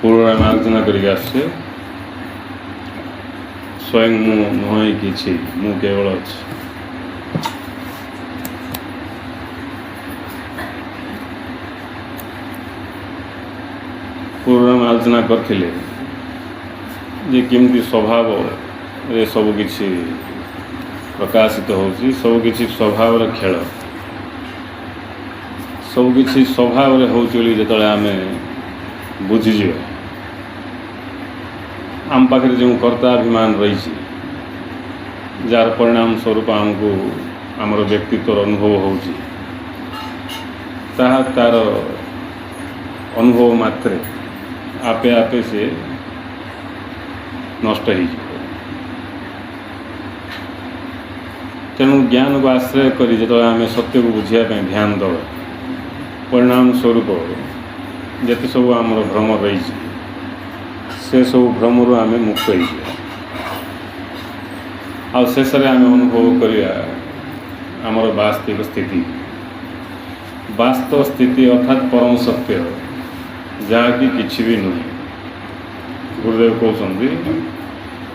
पूर्व आम आलोचना करके आसछे स्वयं नुहे कि मु केवल अच्छी। पूर्व आम आलोचना करथिले जे केमती स्वभाव रे सब किछि प्रकाशित होछि, सब किछि स्वभाव रे खेल, सब किछि स्वभाव रे होछि बोली जेतले आमे बुझीजे आम पाखे जो कर्ताभिमान रही जार परिणाम स्वरूप आमको आमर व्यक्तित्व अनुभव होछि ताहा तार अनुभव मात्रे आपे आपे से नष्ट हो। तेणु ज्ञान को आश्रय करी जो आम सत्य को बुझापी ध्यान दवा परिणाम स्वरूप जिते सब आमर भ्रम रही से सब भ्रमर आम मुक्त हो शेष आम अनुभव करिया आमर वास्तविक स्थिति, वास्तव स्थिति अर्थात परम सत्य जहाँकि किछि भी नुहे। गुरुदेव कहते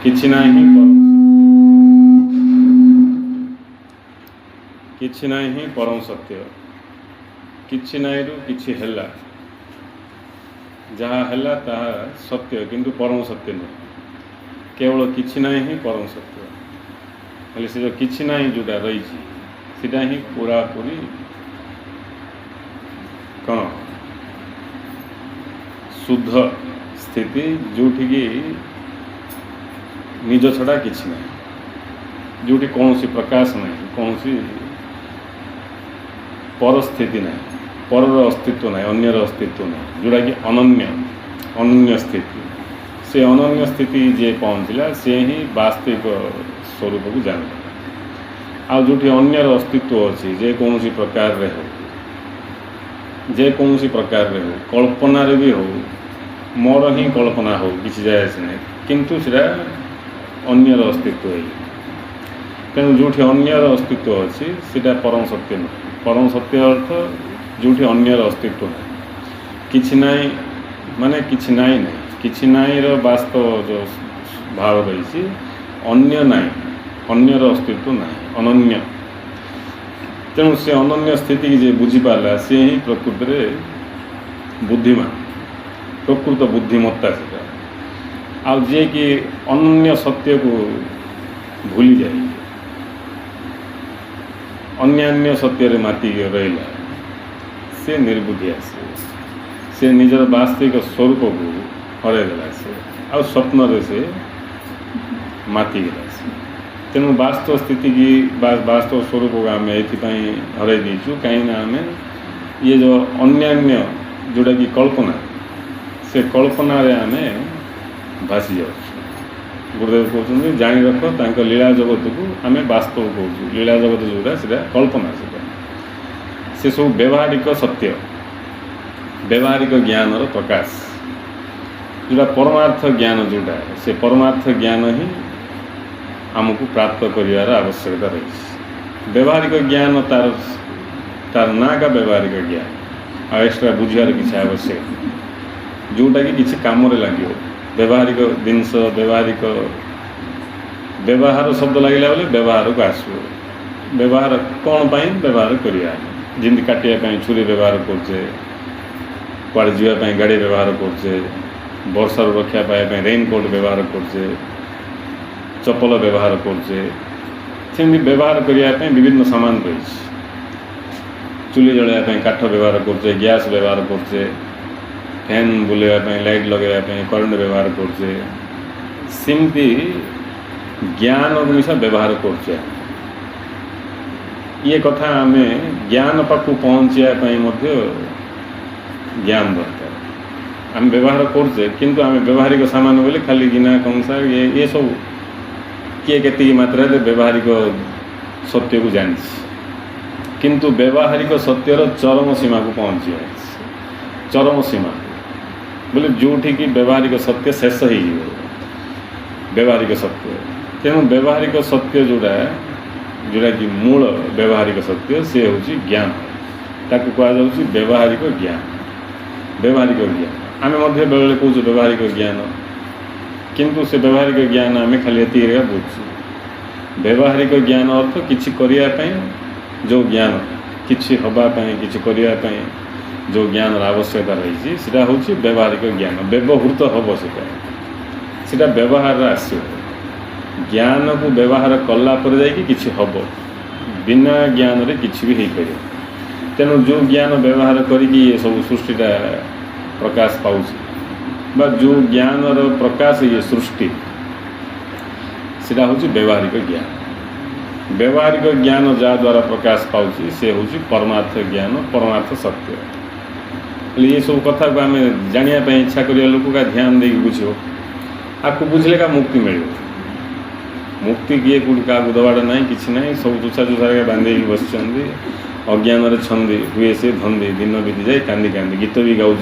किछि ना ही किछि ना ही परम सत्य, किछि नाई रु किछि हैला, जहाँ हैला ताहा सत्य किंतु परम सत्य नुहे। केवल किछि ना ही परम सत्य हेले से जो किछि ना जोटा रही सीटा ही पूरा पूरी कौन शुद्ध स्थिति जोठिकी निज छड़ा किछि ना, जोठी कौन सी प्रकाश नहीं, कौन सी परस्थिति नहीं, परर अस्तित्व नहीं, अन्यर अस्तित्व नहीं, जोटा कि अनन्य अनन्य स्थिति। से अनन्य स्थिति जे पहुँचला से ही वास्तविक स्वरूप को जान। आ जोठी अन्यर अस्तित्व अच्छी जे कौन सी प्रकार रे हो, जे कौन सी प्रकार रे हो, कल्पना रे भी हो, मोर ही कल्पना हो किसी जाए से नहीं, किंतु सेटा अन्यर अस्तित्व है। तेणु जोठी अन्यर अस्तित्व अच्छी सेटा परम सत्य नहीं। परम सत्य अर्थ जोठी अन्यर अस्तित्व नहीं, किछि नाई माने किछि नाई नहीं, किछि नाई रो वास्तव जो भाव रही अन्य नाई, अन्यर अस्तित्व नहीं, अनन्य। तेणु से अनन्य स्थिति की जे बुझी पाला से ही प्रकृत रे बुद्धिमान, प्रकृत बुद्धिमत्ता से आ जे कि अनन्य सत्य को भूली जाए, अन्यान्य सत्य रे माती रहिला से निर्बुद्धि आसे, से निजर वास्तविक स्वरूप को हरईदेला से आ स्वप्न रे से माती गला से। तेणु वास्तव स्थिति की वास्तव स्वरूप को आम ये हरई दीचु कहीं आम ये जो अन्यान्य जोटा कि कल्पना से कल्पना रे आम भासी जाऊँ। गुरुदेव कहते जाणी रख तांको लीला जगत को आम वास्तव कहूँ, लीला जगत जोटा से कल्पना से सब व्यवहारिक सत्य, व्यवहारिक ज्ञान प्रकाश जोटा परमार्थ ज्ञान जोटा से परमार्थ ज्ञान ही आमको प्राप्त करिवार आवश्यकता रही। व्यवहारिक ज्ञान तार तार ना का व्यवहारिक ज्ञान आ एक्स्ट्रा बुझार किसी आवश्यक जोटा कि किसी काम लगे। व्यवहारिक जिनस व्यवहारिक व्यवहार शब्द लगे बोले व्यवहार को आसो, व्यवहार कौन पाई व्यवहार करिया जमी काटिया छुरी व्यवहार करछे, कुआड़े जीवाई गाड़ी व्यवहार करछे, वर्षार रक्षा पाइबा रेनकोट व्यवहार करछे, चप्पल व्यवहार करछे, सेमती व्यवहार करने विभिन्न सामान रही। चुली जलाइवाई काठ व्यवहार करछे, गैस व्यवहार करछे, फैन बुलाइवाई लाइट लगेवाई करंट व्यवहार करछे, सेमती ज्ञान मिशा व्यवहार करछे। ये कथा आम ज्ञान पाखु पहुँचापी ज्ञान दरकार। आम व्यवहार करछे किंतु आम व्यवहारिक सामान बोले खाली गिना कंसा ये सब किए केती मात्रा व्यवहारिक सत्य को जानी, किंतु व्यवहारिक सत्यर चरम सीमा को पहुँची चरम सीमा बोले जोठी कि व्यवहारिक सत्य शेष हो व्यवहारिक सत्य। तेणु व्यवहारिक सत्य जोड़ा जोड़ा कि मूल व्यवहारिक सत्य से हूँ ज्ञान, ताकू कहुच्छी व्यवहारिक ज्ञान। व्यवहारिक ज्ञान आम बेले कौच व्यवहारिक ज्ञान किंतु से व्यवहारिक ज्ञान आम खाली ये बुझु व्यवहारिक ज्ञान अर्थ किसी करने जो ज्ञान किसी हवापाई किसी करने जो ज्ञान आवश्यकता रही है हूँ व्यवहारिक ज्ञान व्यवहृत हम सीटा व्यवहार आस ज्ञान को व्यवहार कलापर जाकि हम बिना ज्ञान रे किसी भी हो पारे तेणु जो ज्ञान व्यवहार करी सब सृष्टिटा प्रकाश पाँच जो ज्ञान प्रकाश ये सृष्टि सीटा हूँ व्यवहारिक ज्ञान व्यवहारिक ज्ञान जहाँद्वारा प्रकाश पाँच से हूँ परमार्थ ज्ञान परमार्थ सत्य ये सब कथा को आम जानापी इच्छा कर लोक का ध्यान दे बुझ आपको बुझले का मुक्ति मिल मुक्ति किए कौट क्या दबाटा ना कि ना सब चुछा चुछा बांधे बस अज्ञान छंदी हुए से धंदी दिन बीती जाए कांदी कांदी गीत भी गाँव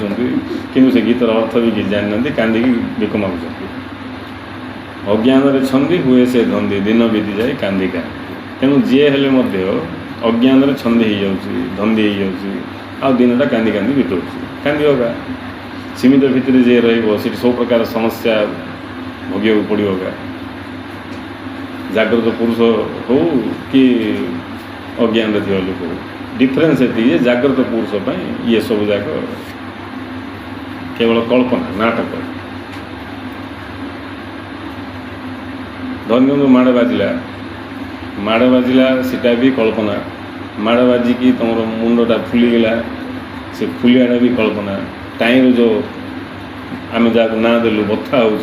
कि से गीतर अर्थ भी कि जानी कांदिकी बेक मागुंट अज्ञान छंदी हुए से धंदी दिन बीती जाए कांदी कांदी तेणु जी हेले अज्ञान छंदी हो धंदी हो दिनटा कांदी कांदी बीतौ कांदीगा सीमित भितर जी रही सब प्रकार समस्या भोग पड़ोगा जागृत पुरुष हो कि अज्ञान थी लोक हो डिफरेन्स ये जागृत पुरुष पर ये सब जाक केवल कल्पना नाटक धन्य माड़ बाजिला सीटा भी कल्पना माड़ बाजिकी तुम मुंडटा फुलीगला से फुलियाटा भी कल्पना टाइम जो आम जहाँ ना देलु बथा हो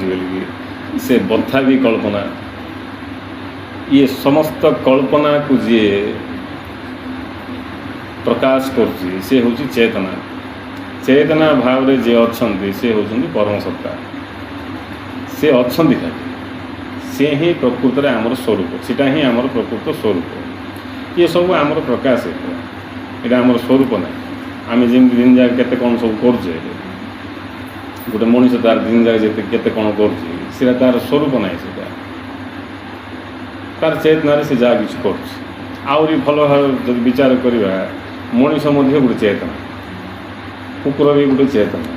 से बथा भी कल्पना ये समस्त कल्पना को जी प्रकाश कर सी हूँ चेतना चेतना भाव में जी अच्छा सी हूँ परम सत्ता सी अच्छा सी ही प्रकृत में आमर स्वरूप सीटा ही आमर प्रकृत स्वरूप ये सब आमर प्रकाश है यहाँ आमर स्वरूप ना आम जमी दिन जाक के कौन सब करे गोटे मनीष तार दिन जाक के कौन कर तार स्वरूप ना सीटा तार चेतना से जहाँ कि कर भल भाव जो विचार करवा मनीष गोटे चेतना कुकुर भी गोटे चेतना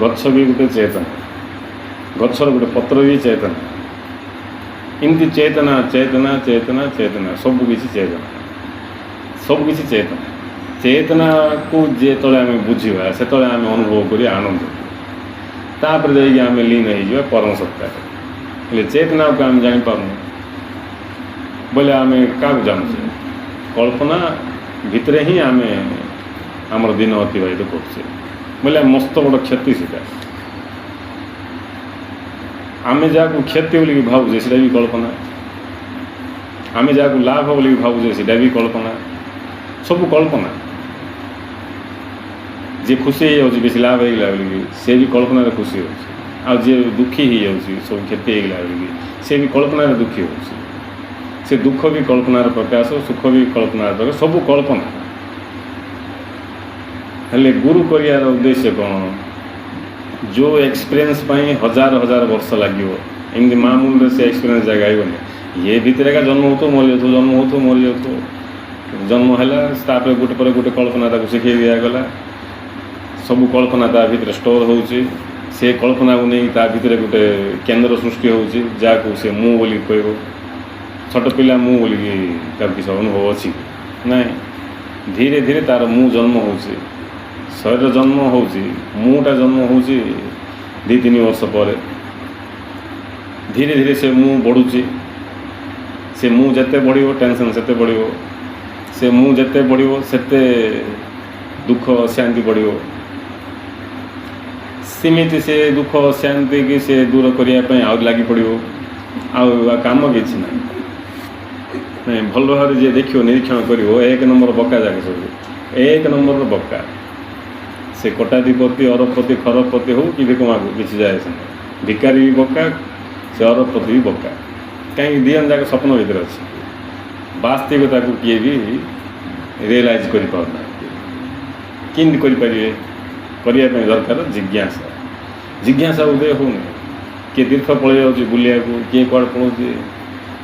गछ भी गोटे चेतना गचर गोटे पत्र भी चेतना इमती चेतना चेतना चेतना चेतना सबकि चेतना चेतना को जो आम बुझा से आम अनुभव कर आनंद तापर जामें लीन हो परम सत्ता चेतना को आम जापार बोले आम क्या जानूे कल्पना भितर ही आम आमर दिन अतिबाहित करछे बोले मस्त बड़ क्षति सीटा आम जहाँ क्षति बोल भावुचे सीटा भी कल्पना आम जहाँ लाभ बोल भावुचे सीटा भी कल्पना सब कल्पना जी खुशी हो बेस लाभ होगा बोलिकी सी भी कल्पना खुशी हो जी दुखी हो सब क्षति होगा बोलिकी सी भी कल्पना दुखी हो से दुख भी कल्पनार प्रकाश सुख भी कल्पनार प्रकाश सब कल्पना हेले गुरु कर उद्देश्य कौन जो एक्सपीरियंस हजार हजार वर्ष लगे एमती मामूल से एक्सपीरियंस जगह ये भितर का जन्म हो तो मरी जाऊ जन्म हो तो मरी जाऊ जन्म है गोटे पर गोटे कल्पना शिखे दिगला सब कल्पना ता भीतर स्टोर हो से कल्पना को नहीं ता भीतर गोटे केन्द्र सृष्टि हो जहाँ से मु बोली कह छोट पिला मु बोलिकी किसी अनुभव अच्छी ना धीरे धीरे तार मु जन्म हो शरीर जन्म हो मुटा जन्म हो 2-3 वर्ष पर धीरे धीरे से मु बढ़ुची से मु जिते बढ़ो टेंशन से बढ़ो से मु जिते बढ़ो से दुख शांति बढ़ो सीमित से दुख शांति की से दूर करने आ लगी पड़ो आ काम किसी ना नहीं भल भाव जी देखो निरीक्षण कर 1 नंबर बका जाके सब 1 नंबर बका से कोटाधिपति अरबपति खरबपति हो कि भिक मागू किसी जाए से भिकारी भी बका से अरबपति भी बका कहीं दिहन जाक स्वप्न भर अच्छे वास्तविकता को किए भी रियलाइज कर केमती करने दरकार जिज्ञासा जिज्ञासा उदय हो किए तीर्थ पलि जाऊँ बुलिया किए कौड़ पलाऊे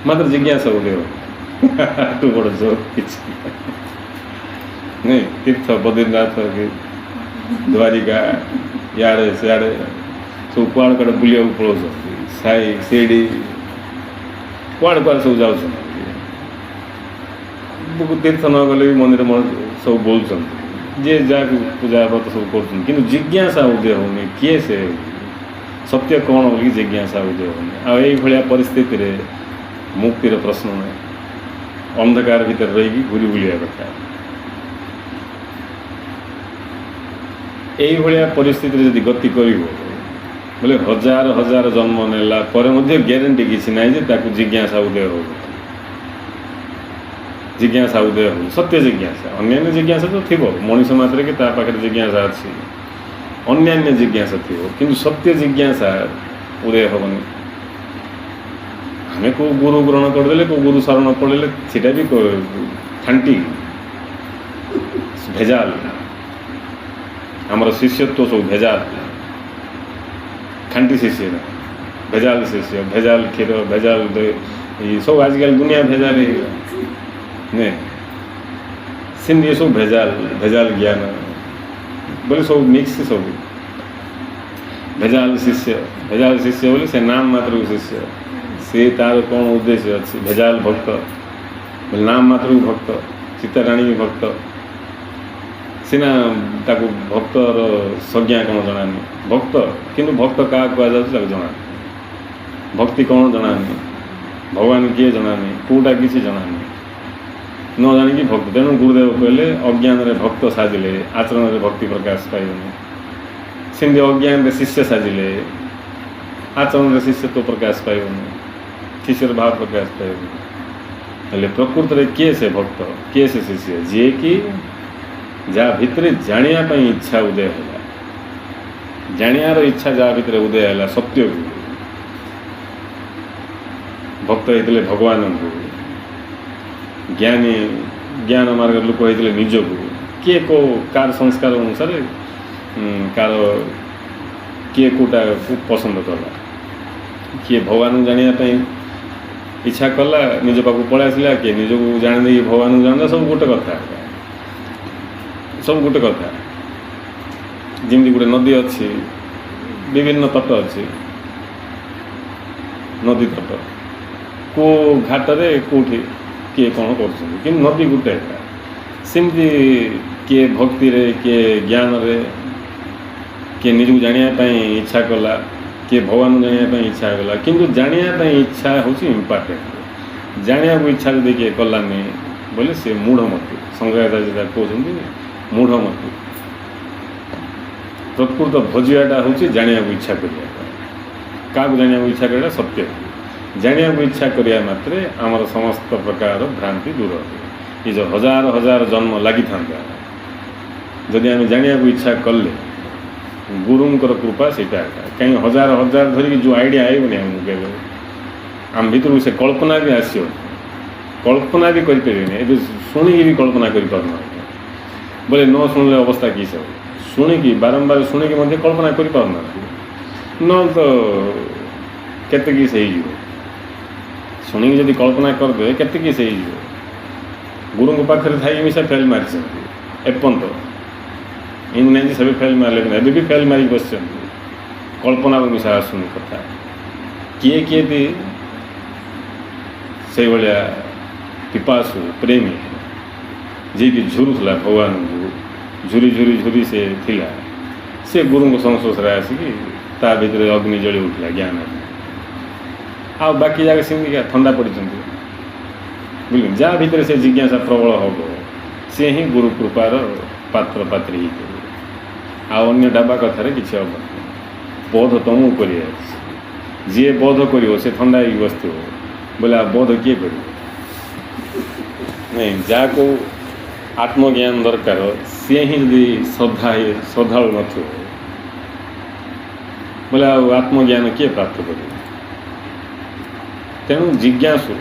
मात्र जिज्ञासा उदय हो तू बड़ जोर किसी नहीं तीर्थ बद्रीनाथ द्वारिका ଇଆଡ଼େ ସିଆଡ଼େ ସବୁ କୁଆଡ଼େ କୁଆଡ଼େ ବୁଲିବାକୁ ପଳାଉଛନ୍ତି, ସାଇ ସେଇଠି କୁଆଡ଼େ କୁଆଡ଼େ ସବୁ ଯାଉଛନ୍ତି। ତୀର୍ଥ ନ ଗଲେ ବି ମନ୍ଦିର ସବୁ ବୋଲୁଛନ୍ତି, ଯିଏ ଯାହାକୁ ପୂଜା ବ୍ରତ ସବୁ କରୁଛନ୍ତି, କିନ୍ତୁ ଜିଜ୍ଞାସା ଉଦୟ ହେଉନି କିଏ ସେ ସତ୍ୟ କ'ଣ ବୋଲିକି ଜିଜ୍ଞାସା ଉଦୟ ହେଉନି। ଆଉ ଏଇଭଳିଆ ପରିସ୍ଥିତିରେ ମୁକ୍ତିର ପ୍ରଶ୍ନ ନାହିଁ, ଅନ୍ଧକାର ଭିତରେ ରହିକି ଘୁରି ବୁଲିବା କଥା। ଏଇଭଳିଆ ପରିସ୍ଥିତିରେ ଯଦି ଗତି କରିବ ବୋଲେ ହଜାର ହଜାର ଜନ୍ମ ନେଲା ପରେ ମଧ୍ୟ ଗ୍ୟାରେଣ୍ଟି କିଛି ନାହିଁ ଯେ ତାକୁ ଜିଜ୍ଞାସା ଉଦୟ ହେବ। ଜିଜ୍ଞାସା ଉଦୟ ହେବ, ସତ୍ୟ ଜିଜ୍ଞାସା। ଅନ୍ୟାନ୍ୟ ଜିଜ୍ଞାସା ତ ଥିବ, ମଣିଷ ମାତ୍ରକେ ତା ପାଖରେ ଜିଜ୍ଞାସା ଅଛି, ଅନ୍ୟାନ୍ୟ ଜିଜ୍ଞାସା ଥିବ, କିନ୍ତୁ ସତ୍ୟ ଜିଜ୍ଞାସା ଉଦୟ ହେବନି। ଆମେ କେଉଁ ଗୁରୁ ଗ୍ରହଣ କରିଦେଲେ, କେଉଁ ଗୁରୁ ଶରଣ ପଡ଼ିଲେ ସେଇଟା ବି ଖାଣ୍ଟି ଭେଜାଲ। ଆମର ଶିଷ୍ୟତ୍ୱ ସବୁ ଭେଜାଲ, ଖାଣ୍ଟି ଶିଷ୍ୟ ନା, ଭେଜାଲ ଶିଷ୍ୟ, ଭେଜାଲ କ୍ଷୀର, ଭେଜାଲ ସବୁ ଆଜିକାଲି ଦୁନିଆ ଭେଜାଲ ହେଇଗଲା ନାଇଁ, ସେମିତି ଏସବୁ ଭେଜାଲ ଭେଜାଲ ଜ୍ଞାନ ବୋଲେ ସବୁ ମିକ୍ସ, ସବୁ ଭେଜାଲ ଶିଷ୍ୟ। ଭେଜାଲ ଶିଷ୍ୟ ବୋଲି ସେ ନାମ ମାତ୍ରକୁ ଶିଷ୍ୟ, ସେ ତା'ର କ'ଣ ଉଦ୍ଦେଶ୍ୟ ଅଛି? ଭେଜାଲ ଭକ୍ତ ବୋଲେ ନାମ ମାତ୍ରକୁ ଭକ୍ତ, ସୀତାରାଣୀ ବି ଭକ୍ତ, ସିନା ତାକୁ ଭକ୍ତର ସଂଜ୍ଞା କ'ଣ ଜଣାନି, ଭକ୍ତ କିନ୍ତୁ ଭକ୍ତ କାହାକୁ କୁହାଯାଉଛି ତାକୁ ଜଣାନି, ଭକ୍ତି କ'ଣ ଜଣାନି, ଭଗବାନ କିଏ ଜଣାନି, କେଉଁଟା କିଛି ଜଣାନି, ନ ଜାଣିକି ଭକ୍ତ। ତେଣୁ ଗୁରୁଦେବ କହିଲେ ଅଜ୍ଞାନରେ ଭକ୍ତ ସାଜିଲେ ଆଚରଣରେ ଭକ୍ତି ପ୍ରକାଶ ପାଇବନି। ସେମିତି ଅଜ୍ଞାନରେ ଶିଷ୍ୟ ସାଜିଲେ ଆଚରଣରେ ଶିଷ୍ୟତ୍ୱ ପ୍ରକାଶ ପାଇବନି, ଶିଷ୍ୟର ଭାବ ପ୍ରକାଶ ପାଇବନି। ହେଲେ ପ୍ରକୃତରେ କିଏ ସେ ଭକ୍ତ, କିଏ ସେ ଶିଷ୍ୟ? ଯିଏକି ଯାହା ଭିତରେ ଜାଣିବା ପାଇଁ ଇଚ୍ଛା ଉଦୟ ହେଲା, ଜାଣିବାର ଇଚ୍ଛା ଯାହା ଭିତରେ ଉଦୟ ହେଲା ସତ୍ୟକୁ, ଭକ୍ତ ହେଇଥିଲେ ଭଗବାନଙ୍କୁ, ଜ୍ଞାନୀ ଜ୍ଞାନ ମାର୍ଗର ଲୋକ ହେଇଥିଲେ ନିଜକୁ। କିଏ କେଉଁ କାହାର ସଂସ୍କାର ଅନୁସାରେ କାହାର କିଏ କେଉଁଟାକୁ ପସନ୍ଦ କଲା, କିଏ ଭଗବାନଙ୍କୁ ଜାଣିବା ପାଇଁ ଇଚ୍ଛା କଲା, ନିଜ ପାଖକୁ ପଳେଇ ଆସିଲା, କିଏ ନିଜକୁ ଜାଣି ଦେଇକି ଭଗବାନଙ୍କୁ ଜାଣିଲା, ସବୁ ଗୋଟେ କଥା, ସବୁ ଗୋଟେ କଥା। ଯେମିତି ଗୋଟେ ନଦୀ ଅଛି, ବିଭିନ୍ନ ତଟ ଅଛି, ନଦୀ ତଟ, କେଉଁ ଘାଟରେ କେଉଁଠି କିଏ କ'ଣ କରୁଛନ୍ତି, କିନ୍ତୁ ନଦୀ ଗୋଟେ ଏକା। ସେମିତି କିଏ ଭକ୍ତିରେ, କିଏ ଜ୍ଞାନରେ, କିଏ ନିଜକୁ ଜାଣିବା ପାଇଁ ଇଚ୍ଛା କଲା, କିଏ ଭଗବାନଙ୍କୁ ଜାଣିବା ପାଇଁ ଇଚ୍ଛା କଲା, କିନ୍ତୁ ଜାଣିବା ପାଇଁ ଇଚ୍ଛା ହେଉଛି ଇମ୍ପୋର୍ଟାଣ୍ଟ। ଜାଣିବାକୁ ଇଚ୍ଛା ଯଦି କିଏ କଲାନି ବୋଲେ ସେ ମୂଢ଼ମତି, ଶଙ୍କରାଚାର୍ଯ୍ୟ ଯେଟା କହୁଛନ୍ତି ମୂଢ଼ମତି। ପ୍ରକୃତ ଭଜିବାଟା ହେଉଛି ଜାଣିବାକୁ ଇଚ୍ଛା କରିବା। କାହାକୁ ଜାଣିବାକୁ ଇଚ୍ଛା କରିବା? ସତ୍ୟ। ଜାଣିବାକୁ ଇଚ୍ଛା କରିବା ମାତ୍ରେ ଆମର ସମସ୍ତ ପ୍ରକାର ଭ୍ରାନ୍ତି ଦୂର ହେବ। ଏ ଯେଉଁ ହଜାର ହଜାର ଜନ୍ମ ଲାଗିଥାନ୍ତା, ଯଦି ଆମେ ଜାଣିବାକୁ ଇଚ୍ଛା କଲେ, ଗୁରୁଙ୍କର କୃପା ସେଇଟା ଏକା। କାହିଁକି ହଜାର ହଜାର ଧରିକି ଯେଉଁ ଆଇଡ଼ିଆ ଆଇବନି ଆମକୁ କେବେ, ଆମ ଭିତରକୁ ସେ କଳ୍ପନା ବି ଆସିବ, କଳ୍ପନା ବି କରିପାରିବେନି। ଏବେ ଶୁଣିକି ବି କଳ୍ପନା କରିପାରୁନାହାନ୍ତି ବୋଲେ ନ ଶୁଣିଲେ ଅବସ୍ଥା କି ସବୁ, ଶୁଣିକି ବାରମ୍ବାର ଶୁଣିକି ମଧ୍ୟ କଳ୍ପନା କରିପାରୁନାହାନ୍ତି, ନହେଲେ ତ କେତେ କିସ୍ ହେଇଯିବ। ଶୁଣିକି ଯଦି କଳ୍ପନା କରିଦେବେ କେତେ କିସ୍ ହେଇଯିବ। ଗୁରୁଙ୍କ ପାଖରେ ଥାଇକି ମିଶା ଫେଲ୍ ମାରିଛନ୍ତି ଏପର୍ଯ୍ୟନ୍ତ, ଏମିତି ନାହିଁ ଯେ ସେବେ ଫେଲ୍ ମାରିଲେ ବି ନାହିଁ, ଏବେ ବି ଫେଲ୍ ମାରିକି ବସିଛନ୍ତି। କଳ୍ପନାକୁ ମିଶା ଆସୁନି କଥା। କିଏ କିଏ ବି ସେଇଭଳିଆ ପିପାସୁ ପ୍ରେମୀ ଯିଏକି ଝୁରୁଥିଲା ଭଗବାନଙ୍କୁ, ଝୁରି ଝୁରି ଝୁରି ସେ ଥିଲା, ସେ ଗୁରୁଙ୍କ ସଂସ୍ପର୍ଶରେ ଆସିକି ତା ଭିତରେ ଅଗ୍ନି ଜଳି ଉଠିଲା ଜ୍ଞାନ। ଆଉ ବାକି ଜାଗା ସେମିତିକା ଥଣ୍ଡା ପଡ଼ିଛନ୍ତି ବୁଝିଲେ। ଯାହା ଭିତରେ ସେ ଜିଜ୍ଞାସା ପ୍ରବଳ ହେବ, ସେ ହିଁ ଗୁରୁ କୃପାର ପାତ୍ର ପାତ୍ରୀ ହେଇପାରିବ। ଆଉ ଅନ୍ୟ ଡାବା କଥାରେ କିଛି ହେବ ନାହିଁ। ବୋଧ ତମକୁ କରିବା ଅଛି, ଯିଏ ବୋଧ କରିବ ସେ ଥଣ୍ଡା ହେଇକି ବସିଥିବ ବୋଲେ ଆଉ ବୋଧ କିଏ କରିବ? ନାଇଁ, ଯାହାକୁ ଆତ୍ମଜ୍ଞାନ ଦରକାର ସିଏ ହିଁ ଯଦି ଶ୍ରଦ୍ଧାଳୁ ନଥିବ ବୋଲେ ଆଉ ଆତ୍ମଜ୍ଞାନ କିଏ ପ୍ରାପ୍ତ କରିବ? ତେଣୁ ଜିଜ୍ଞାସୁ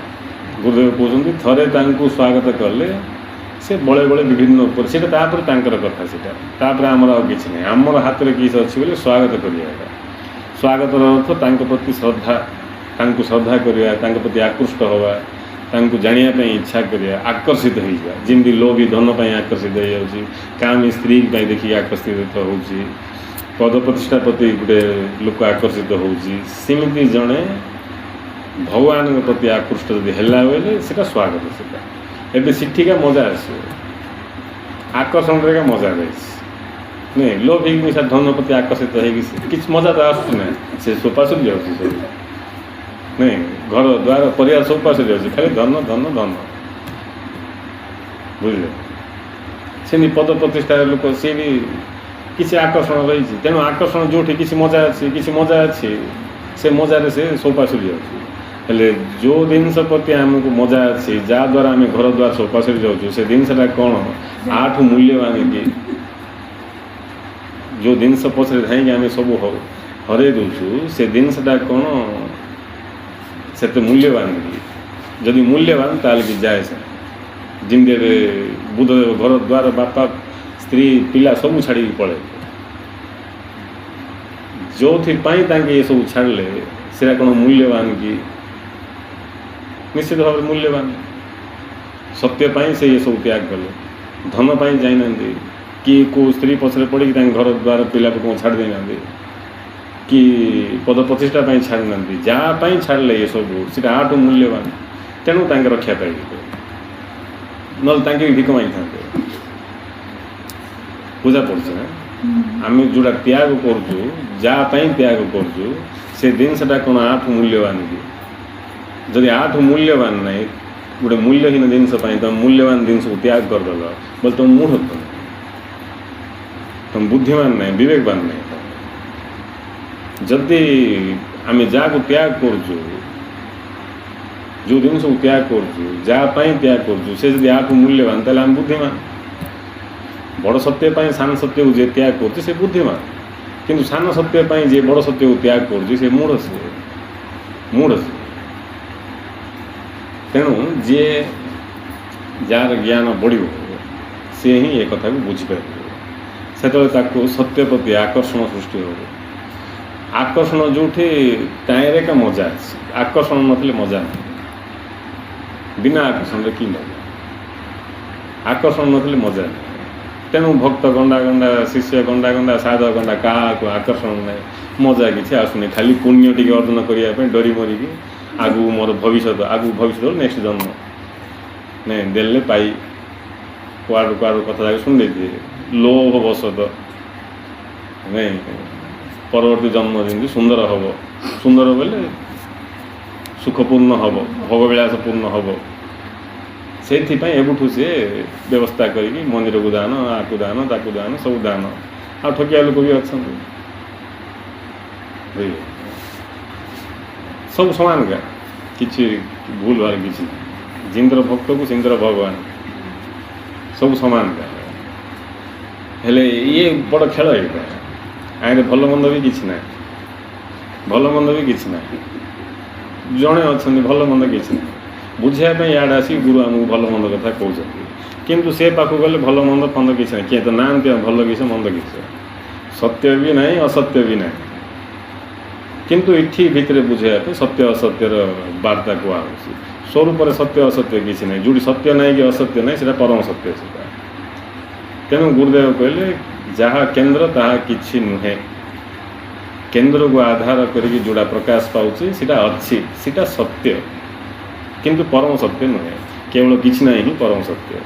ଗୁରୁଦେବ କହୁଛନ୍ତି ଥରେ ତାଙ୍କୁ ସ୍ୱାଗତ କଲେ ସେ ବଳେ ବଳେ ବିଭିନ୍ନ ଉପରେ, ସେଇଟା ତାପରେ ତାଙ୍କର କଥା, ସେଇଟା ତାପରେ ଆମର ଆଉ କିଛି ନାହିଁ। ଆମର ହାତରେ କିଛି ଅଛି ବୋଲି ସ୍ୱାଗତ କରିବା। ସ୍ୱାଗତର ଅର୍ଥ ତାଙ୍କ ପ୍ରତି ଶ୍ରଦ୍ଧା, ତାଙ୍କୁ ଶ୍ରଦ୍ଧା କରିବା, ତାଙ୍କ ପ୍ରତି ଆକୃଷ୍ଟ ହେବା, ତାଙ୍କୁ ଜାଣିବା ପାଇଁ ଇଚ୍ଛା କରିବା, ଆକର୍ଷିତ ହୋଇଯିବା। ଯେମିତି ଲୋଭୀ ଧନ ପାଇଁ ଆକର୍ଷିତ ହୋଇଯାଉଛି, କାମୀ ସ୍ତ୍ରୀ ପାଇଁ ଦେଖିକି ଆକର୍ଷିତ ହେଉଛି, पद प्रतिष्ठा प्रति गोटे लोक आकर्षित होउची सेमिति जड़े भगवान प्रति आकृष्ट जदि है बोले सीटा स्वागत सीटा एवं सीठिका मजा आस आकर्षण का मजा रही नहीं लोभ हिंसा धन प्रति आकर्षित हो कि मजा तो आस से सोपासुरी जाऊँ सब नहीं घर द्वार परिवार सब पास जाऊँ खाली धन धन धन बुझे से पद प्रतिष्ठा लोक सी भी किसी आकर्षण रही तेणु आकर्षण जो किसी मजा अच्छी से मजार से सोपासुरी जाऊँ हेले जो जिनस प्रति आमको मजा अच्छी जहाँद्वारा आम घर द्वार सोपासुरी जाऊँ से जिनसा कौन आठ मूल्यवान कि जो जिनस पछरे थाई आम सब हर दूसु से जिनसा कौन से मूल्यवान कि जदि मूल्यवान ताल कि जाए से जिंदे बुधदेव घर द्वार बापा स्त्री पिला सब छाड़ी पड़े जो ये सब छाड़े से कौन मूल्यवान कि निश्चित भाव मूल्यवान सत्यपाई से ये सब त्याग कले धन पाई जाना कि को स्त्री पछरे पड़ी घर द्वार पिला को छाड़ देना कि पद प्रतिष्ठा छाड़ना जहाँपाई छाड़े ये सब सीटा आठ मूल्यवान तेणु रक्षा पाई ना भी भिक मांगी था पूजा पड़े ना आम जोड़ा त्याग करुचु जहाँपाई त्याग करुचु से जिनसा कौन आठ मूल्यवान कि जदि आठ मूल्यवान ना गोटे मूल्यहीन जिनस तुम मूल्यवान जिनस को त्याग करदेल बोले तुम मूढ़ तुम बुद्धिमान ना विवेकवान ना जदि आम जहाँ को त्याग करुचु जो जिनस को त्याग करुचु जहाँपाई त्याग करुचु से जदि आठ मूल्यवान ताले आम बुद्धिमान बड़ सत्य सान सत्य को जे त्याग कर बुद्धिमान किंतु सान सत्य जे बड़ सत्य को त्याग कर मूढ़ से मूढ़ से तेणु जे जार ज्ञान बढ़ सी ही एक कथा को बुझीपार से सत्य प्रति आकर्षण सृष्टि हो आकर्षण जो टाइम का मजा आकर्षण नथिले मजा नहीं बिना आकर्षण कि मजा आकर्षण नथिले मजा नहीं तेणु भक्त गंडा गंडा शिष्य गंडा गंडा साधक गंडा क्या आकर्षण ना मजा किसी आसुनी खाली पुण्य टी अर्जन करने डरी मरिकी आगु मोर भविष्य आगु भविष्य नेक्स्ट जन्म नहीं देले पाई कुआड़ कुआड़ कथा शुण लीजिए लोभ बसत नहीं परवर्ती जन्म जमी सुंदर हम सुंदर बोले सुखपूर्ण हम भोगविलासपूर्ण हम से एबुठू सी व्यवस्था करी मंदिर को दान आकु दान ताकू दान सब दान आ ठकिया लोक भी अच्छा सब समान का किसी भूल भाल किसी जिंद्र भक्त को सिंद्र भगवान सब समान का हेले ये बड़ खेल है आए भल मंद भी किसी ना भल मंद भी किसी ना जड़े अच्छा भल मंद किसी ना बुझापी इे आसी गुरु आमको भल मंद कथा कहते किंतु से पाक गले भल मंद फंद किसी ना किए तो ना भल किसी मंद किसी सत्य भी ना असत्य भी ना किंतु इठी भितर बुझापी सत्य असत्यर वार्ता कहुँ स्वरूप सत्य असत्य किसी ना जो सत्य ना कि असत्य ना से परम सत्य से तेणु गुरुदेव कहले जहाँ केन्द्र ताहा किछि नुहे केन्द्र को आधार करके जोड़ा प्रकाश पाउछि सीटा अच्छी सीटा सत्य किंतु परम सत्य नुहे केवल किछि ना ही परम सत्य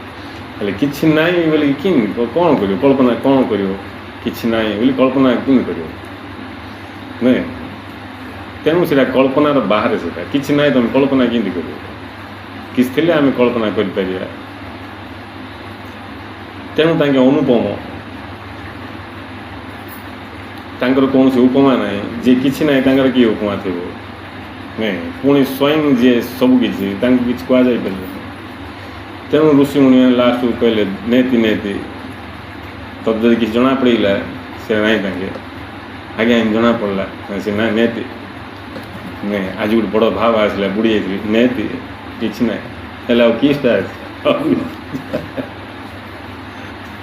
हेले किछि ना बोले कि कौन कर कल्पना कौन कर किछि ना बोले कल्पना कि कर नहीं तेणु से कल्पनार बाहर से किछि ना तुम कल्पना कि कर किसी थे आम कल्पना कर तेणु तांके अनुपम तांकर कौन से उपमा ना जे किछि ना तांकर किए उपमा थी नहीं पुणी स्वयं जे सब किसी कहुई पार तेणु ऋषि मुनि लास्ट को कहले नेति नेति तब जब किसी जना पड़ा से नहीं तांके आगे जना पड़ा से ना नेति नहीं आज गोटे बड़ भाव आसला बुड़ी जाती नेति किसी ना है किसटा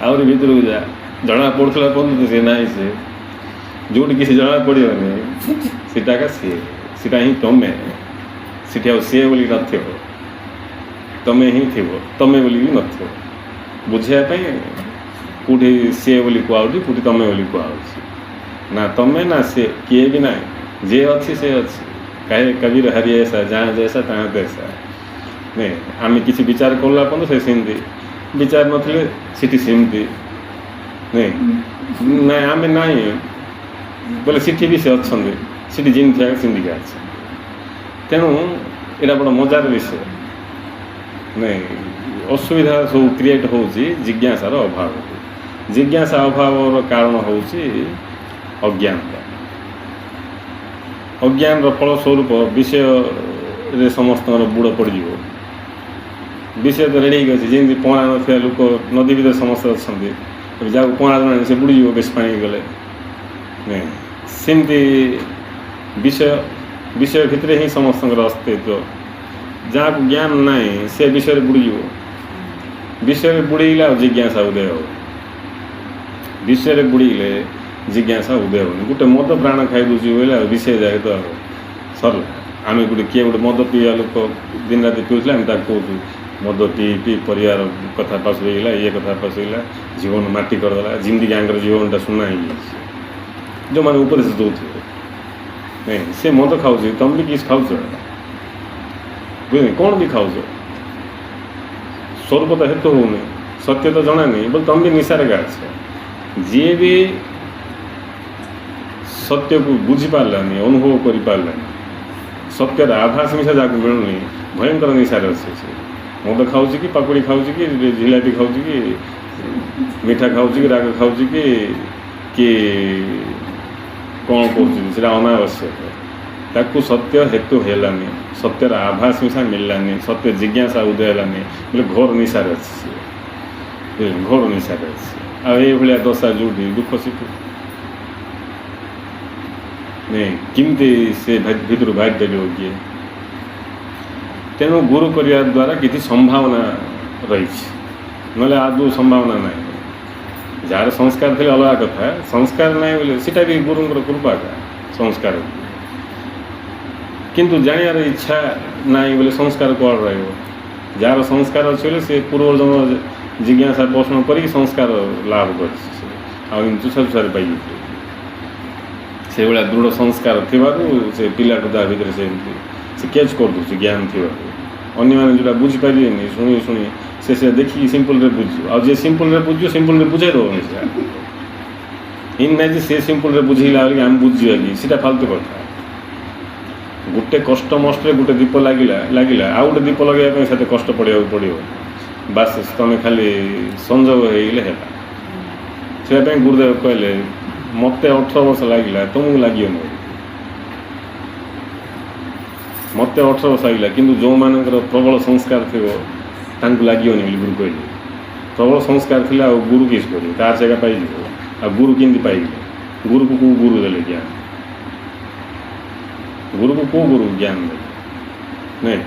आहरी भर को जा जना पड़ूला पड़ते सी ना से जो किसी जना पड़ोनी सीटा का सीटा ही तुम्हें सीटा सी बोली न तमें ही थी तमें बोली भी न बुझापी कौटी सी बोली कहुच्छी कौटी तमें बोली कहुच्छी ना तमें ना से किए भी ना जे अच्छी से अच्छी कहे कबीर हरि ऐसा जहाँ जैसा तहाँ तैसा नहीं आम किसी विचार कला पर्यंत से सेमती विचार नथिले सिटी सेमती नहीं ना आम ना बोले सिटी भी से अच्छा सिटी जिन थे सिंधिका अच्छे तेणु यहाँ बड़ा मजार विषय नहीं असुविधा सब क्रिएट हो जिज्ञासार अभाव जिज्ञासा अभाव कारण हूँ अज्ञानता अज्ञान फलस्वरूप विषय समस्त बुड़ पड़ विषय तो रेडी अच्छे जमी पहरा ना लोक नदी भर समस्त अच्छा जहाँ पहरा जाना से बुड़ी बेस पा गले नहीं सेमती विषय विषय भितर ही समस्त अस्तित्व जहाँ को ज्ञान ना से विषय बुड़ी विषय बुड़ेला जिज्ञासा उदय हो विषय बुड़ेले जिज्ञासा उदय हो गोटे मद प्राण खाई दूसरी बोले विषय जाए तो सरला आम गोटे किए गोटे मद पीवा लोक दिन रात पीऊला आम कहूँ मद पी पी परिवार कथा पसुला ये कथा पसुला जीवन माटी करदेला जिंदी गाँव जीवनटा सुना जो मैंने उपदेश दौथे नहीं से मद खाऊ तुम भी किस खाऊ बुझे कौन भी खाऊ स्वरूप तो हेतु होने सत्य तो जना नहीं बोले तुम भी निशार गाछ जी भी सत्य को बुझी पारानी अनुभव कर पारानी सत्यर आभास मिशा जहाँ मिलूनी भयंकर निशार अच्छे मद खाऊ कि पकड़ी खाऊ कि जिलापी खाऊ कि मीठा खाऊ कि राग खाऊ कि कौन कर अनावश्यक ताकू सत्य हेतु हेलानी सत्यर आभास मिशा मिललानी सत्य जिज्ञासा उदय हेलानी बोले घोर निशार अच्छे घोर निशार अच्छे आ दशा जोड़ी दुख शिखु नहीं किमती से भितर भाग देव किए तेणु गुरु करने द्वारा किसी संभावना रही ना आदौ संभावना ना जार संस्कार थे अलग कथा संस्कार ना बोले सीटा भी गुरुंर कृपा का संस्कार किंतु जानार इच्छा ना बोले संस्कार कौन रहा जार संस्कार अच्छे से पूर्वजन जिज्ञासा पोषण कर संस्कार लाभ कर चुषा पाई से भाया दृढ़ संस्कार थी से पिलाटा भितर से कैच कर दूसरी ज्ञान थी अन्य मैंने जोटा बुझीपारे शुणी शुणी से देखिए सिंपल बुझ आज सिंपल बुझ सिंपल बुझाई दो इन ना से सिंपल बुझेला आम बुझा कि सीटा फालतू कथा गोटे कष्ट मस्ट गोटे दीप लगे आउ गोटे दीप लगे कष्ट पड़ा पड़ो बास तुम खाली संजोग होगले से गुरुदेव कहले मत 18 वर्ष लगे तुमको लगे मत 18 वर्ष लगे कि जो मानकर प्रबल संस्कार थी लगे गुरु कहले प्रबल संस्कार थी गुरु किस कर तार जगह पाई आ गुरु केमती पाई गुरु को कौ गुरु दे ज्ञान गुरु को कौ गुरु ज्ञान दे नहीं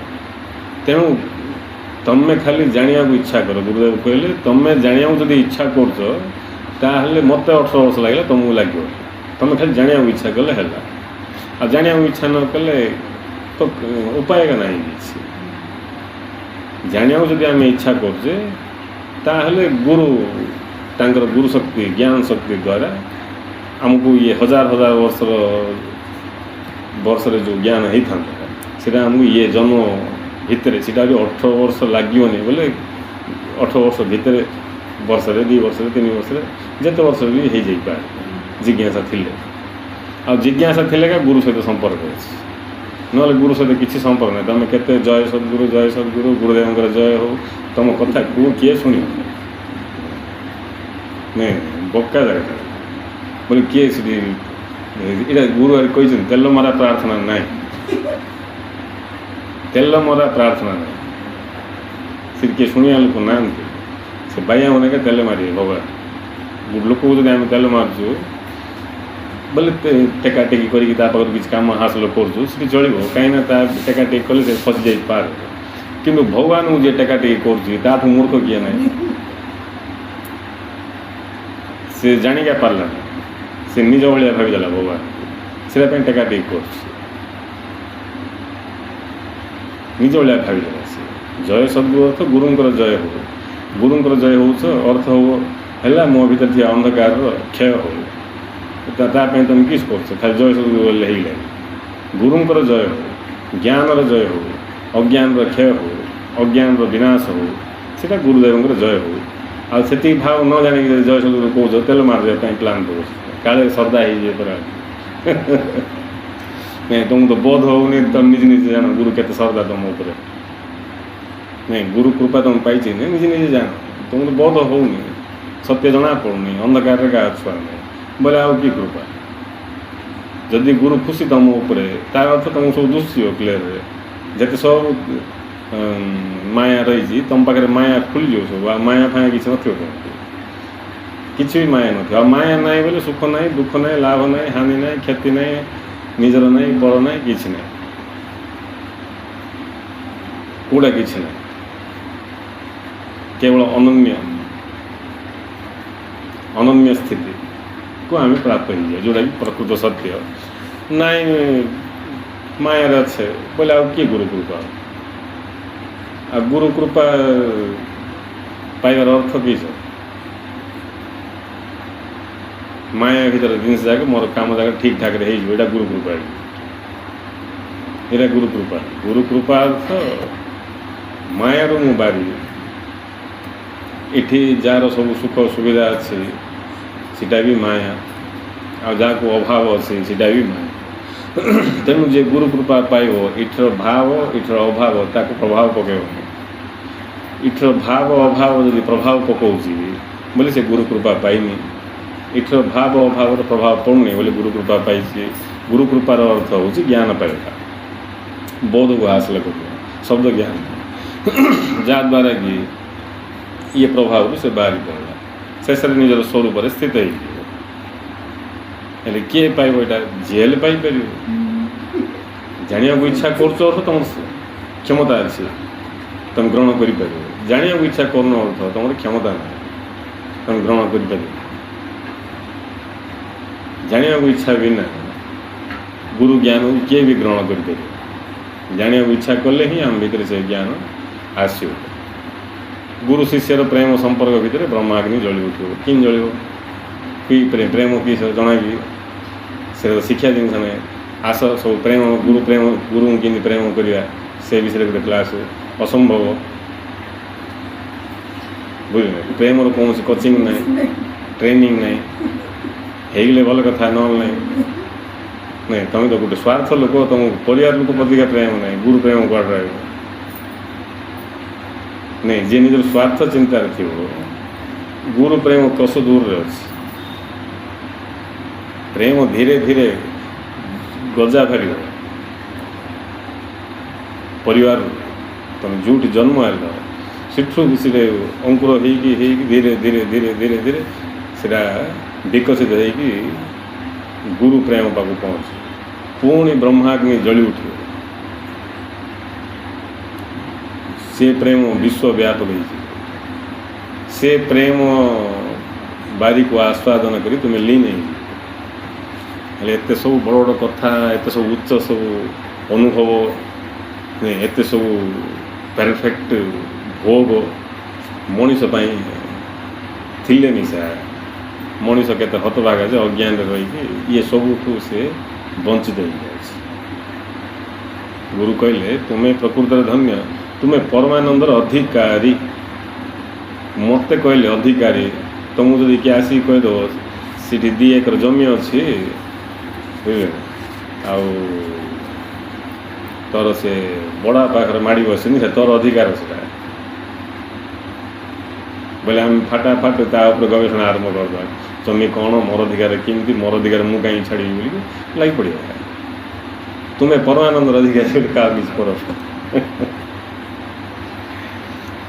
तेणु तमें खाली जाना इच्छा कर गुरुदेव कहले तुम्हें जाना जब इच्छा कर मत 18 वर्ष लगे तुमको लगे तुम्हें खाली जाना इच्छा कले है आ जाना इच्छा न कले तो उपाय का नहीं जाना जब आम इच्छा करे गुरु तांकर गुरु शक्ति ज्ञान शक्ति द्वारा आमको ये हजार हजार वर्ष जो ज्ञान होता है आमको ये जन्म भितर सीटा भी 18 वर्ष लगे बोले 18 वर्ष भितर वर्ष 2 वर्ष 3 वर्ष जिते वर्ष भी हो जाए जिज्ञासा थी आ जिज्ञासा थी का गुरु सहित संपर्क अच्छे ना गुरु सहित किसी संपर्क नहीं तुम के जय सद्गुरु गुरुदेव जय हो तुम कथा किए शुण नहीं बक्का जगह बोले किए ये गुरु कही तेल मरा प्रार्थना ना तेल मरा प्रार्थना ना से किए शुणिया लोक ना से बाया होने का तेल मारे भगवान लोक को जब आम तेल मार्चु बोले टेकाटेकी कर किसी कम हासिल करूँ चलो कहीं टेकाटेकी कले फसी जा पार कि भगवान को जे टेकाटेकी कर मूर्ख किए ना से जाणिका पार्ला से निज भाया भाईदेला भगवान से टेकाटेकी कर निज भाया भाईदेला से जय सद्गुरु अर्थ गुरुंर जय हो गुरुंर जय हो अर्थ हो है मो भीतर थी अंधकार क्षय हो तापाई तुम किस कर खाली जय सद्गुरु बोले ही लगे गुरुंकर जय हो ज्ञानर जय हो अज्ञान क्षय हो अज्ञान विनाश हो सीटा गुरुदेव जय हो आती भाव न जाणी जय सद्गुरु कौच तेल मारदेव प्लां कर काले श्रद्धा हो पूरा नहीं तुमको तो बोध होनी तुम निज निजे जान गुरु के श्रद्धा तुम ऊपर नहीं गुरु कृपा तुम पाई नहीं निजे निजे जान तुमको तो बोध होनी सत्य जना पड़नी अंधकार का छुआ नहीं बोले आउ कि कृपा जदि गुरु खुशी तुम ऊपर तार अर्थ तुमको सब दुष्य क्लीयर जिते सब माया रही तुम पाखे माया खुलज सब माया फाया किसी न किसी भी माया न माया ना बोले सुख ना दुख ना लाभ ना हानि ना क्षति ना निजर ना पर ना कि ना कूड़ा कि ना केवल अनन्य स्थिति को आम प्राप्त हो जाए जोटा कि प्रकृत सत्य नाई माया अच्छे बोले आ किए गुरु कृपा आ गुरु कृपा पाइबार अर्थ कि माया भर जिन जाक मोर काम जाक ठीक ठाक हो गुरु कृपा ये गुरु कृपा अर्थ माया मु बारी इठी जार सब सुख सुविधा अच्छी सीटा भी माया आ जहाँ को अभाव अच्छे सीटा भी माया तेणु जे गुरु कृपा पाइब इठर भाव इठर अभाव ताको प्रभाव पकेबनी इठर भाव अभाव जदि प्रभाव पकाउची बोले से गुरु कृपा पाइनी इठर भाव अभाव प्रभाव पड़नी बोले गुरु कृपा पाई गुरु कृपार अर्थ हूँ ज्ञान पाइबा बोध को हासिल कर शब्द ज्ञान जहाँद्वारा कि ये प्रभाव से बाहरी पड़ा शेष निजर स्वरूप स्थित हो किए पाइब यहाँ जेल पाइपर जाना इच्छा कर तुम क्षमता अच्छी तुम ग्रहण कर जाना इच्छा कर अर्थ तुम क्षमता ना तुम ग्रहण कर जाना इच्छा बिना गुरु ज्ञान किए भी ग्रहण कर जाना इच्छा कले ही आम भीतर से ज्ञान आसो गुरु शिष्यर प्रेम संपर्क भितर ब्रह्माग्नि जली उठो कि जल कि प्रेम कि जना कि से शिक्षा जिन आस सब प्रेम गुरु कि प्रेम करवा से विषय गोटे क्लास असंभव बुझे प्रेम कौन कोचिंग ना ट्रेनिंग ना हेगले भल कथा ना नहीं तुम तो गोटे स्वार्थ लोक तुम परिवार लोक प्रति प्रेम ना गुरु प्रेम कड़ रहा नहीं जे निजर स्वार्थ चिंतार थी गुरु प्रेम कस दूर अच्छे प्रेम धीरे धीरे गजा फेर परिवार तुम जोटी जन्म आल सेठू किसी अंकुर हो धीरे धीरे धीरे धीरे धीरे से विकसित होगी गुरु प्रेम पाक पहुँच पुणी ब्रह्माग्नि जली उठे से प्रेम विश्वव्यापक से प्रेम बारी को आस्वादन करी तुम्हें ली नहीं एत सब बड़ बड़ कथा एत सब उच्च सब अनुभव नहीं एत सब परफेक्ट भोग मनीष थिले मिसा मनीष केते हतभागा जे अज्ञान रही ये सबुठू से वंचित हो जाए गुरु कहले तुम्हें प्रकृत धन्य तुम्हें परमानंदर अधिकारी मत कहले अधिकारी तुमको जब किए आसिक कहीदेव सी 2 एकर जमी अच्छी बुझे तोर से बड़ा पाखे माड़ी बसनी से तोर अधिकार से बोले आम फाटाफाट तापर गवेषणा आरंभ करदा जमी कौन मोर अधिकार केमती मोर अधिकार मु कहीं छाड़ी बोली लग पड़ा तुम्हें परमानंद अधिकारी क्या मिस कर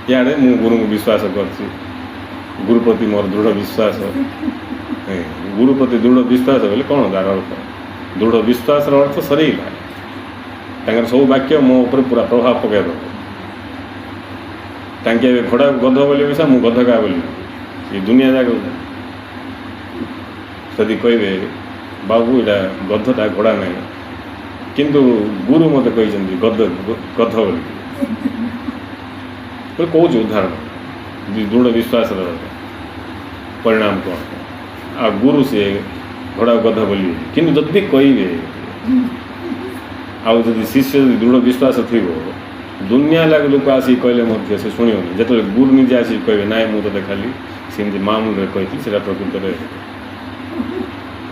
इे मु गुरु को विश्वास कर गुरु प्रति मोर दृढ़ विश्वास गुरु प्रति दृढ़ विश्वास बोले कौन तार अर्थ दृढ़ विश्वास अर्थ सर सब वाक्य मो ऊपर पूरा प्रभाव पकड़ टांके घोड़ा गध बोले मिसा मु गध का बोली ये दुनिया जाक जदि कहे बाबू यहाँ गधटा घोड़ा ना किंतु गुरु मत कही गध गध बोली कौच उदाहरण दृढ़ विश्वास परिणाम कौन आ गुरु से ଘୋଡ଼ା ଗଧ ବୋଲି କିନ୍ତୁ ଯଦି କହିବେ ଆଉ ଯଦି ଶିଷ୍ୟ ଯଦି ଦୃଢ଼ ବିଶ୍ୱାସ ଥିବ ଦୁନିଆ ଲାଗି ଲୋକ ଆସିକି କହିଲେ ମଧ୍ୟ ସେ ଶୁଣିବନି। ଯେତେବେଳେ ଗୁରୁ ନିଜେ ଆସିକି କହିବେ ନାଇଁ ମୁଁ ତୋତେ ଖାଲି ସେମିତି ମାମୁଲିରେ କହିଥିଲି ସେଇଟା ପ୍ରକୃତରେ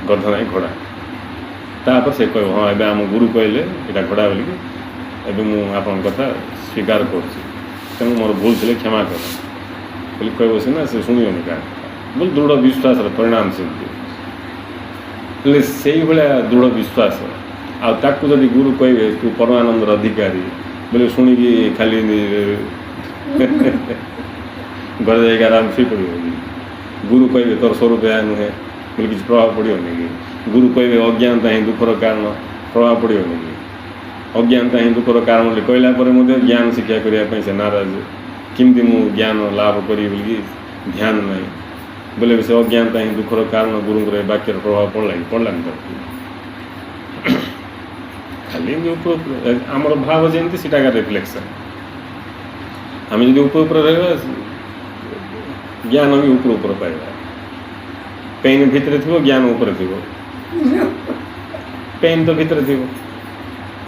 ଗଧ ନାହିଁ ଘୋଡ଼ା। ତାପରେ ସେ କହିବ ହଁ ଏବେ ଆମ ଗୁରୁ କହିଲେ ଏଇଟା ଘୋଡ଼ା ବୋଲିକି ଏବେ ମୁଁ ଆପଣଙ୍କ କଥା ସ୍ୱୀକାର କରୁଛି ତେଣୁ ମୋର ଭୁଲ ଥିଲେ କ୍ଷମା କର ବୋଲି କହିବ ସିନା ସେ ଶୁଣିବନି କାହା ବୋଲି ଦୃଢ଼ ବିଶ୍ୱାସର ପରିଣାମ ସେମିତି। ହେଲେ ସେଇଭଳିଆ ଦୃଢ଼ ବିଶ୍ୱାସ ଆଉ ତାକୁ ଯଦି ଗୁରୁ କହିବେ ତୁ ପରମାନନ୍ଦର ଅଧିକାରୀ ବୋଲେ ଶୁଣିକି ଖାଲି ଘରେ ଯାଇକି ଆରାମ ଶୋଇପଡ଼ିବ କି? ଗୁରୁ କହିବେ ତୋର ସ୍ୱରୂପ ଏହା ନୁହେଁ ବୋଲି କିଛି ପ୍ରଭାବ ପଡ଼ିବନି କି? ଗୁରୁ କହିବେ ଅଜ୍ଞାନତା ହିଁ ଦୁଃଖର କାରଣ ପ୍ରଭାବ ପଡ଼ିବନି କି? ଅଜ୍ଞାନତା ହିଁ ଦୁଃଖର କାରଣ ବୋଲି କହିଲା ପରେ ମଧ୍ୟ ଜ୍ଞାନ ଶିକ୍ଷା କରିବା ପାଇଁ ସେ ନାରାଜ। କେମିତି ମୁଁ ଜ୍ଞାନ ଲାଭ କରିବି ବୋଲିକି ଧ୍ୟାନ ନାହିଁ ବୋଲେ ସେ ଅଜ୍ଞାନତା ହିଁ ଦୁଃଖର କାରଣ ଗୁରୁଙ୍କର ଏ ବାକ୍ୟର ପ୍ରଭାବ ପଡ଼ିଲାନି ତାକୁ। ଖାଲି ଏମିତି ଉପରେ ଆମର ଭାବ ଯେମିତି ସେଟାକା ରିଫ୍ଲେକ୍ସନ୍। ଆମେ ଯଦି ଉପରେ ରହିବା ଜ୍ଞାନ ବି ଉପରେ ପାଇବା। ପେନ୍ ଭିତରେ ଥିବ ଜ୍ଞାନ ଉପରେ ଥିବ। ପେନ୍ ତ ଭିତରେ ଥିବ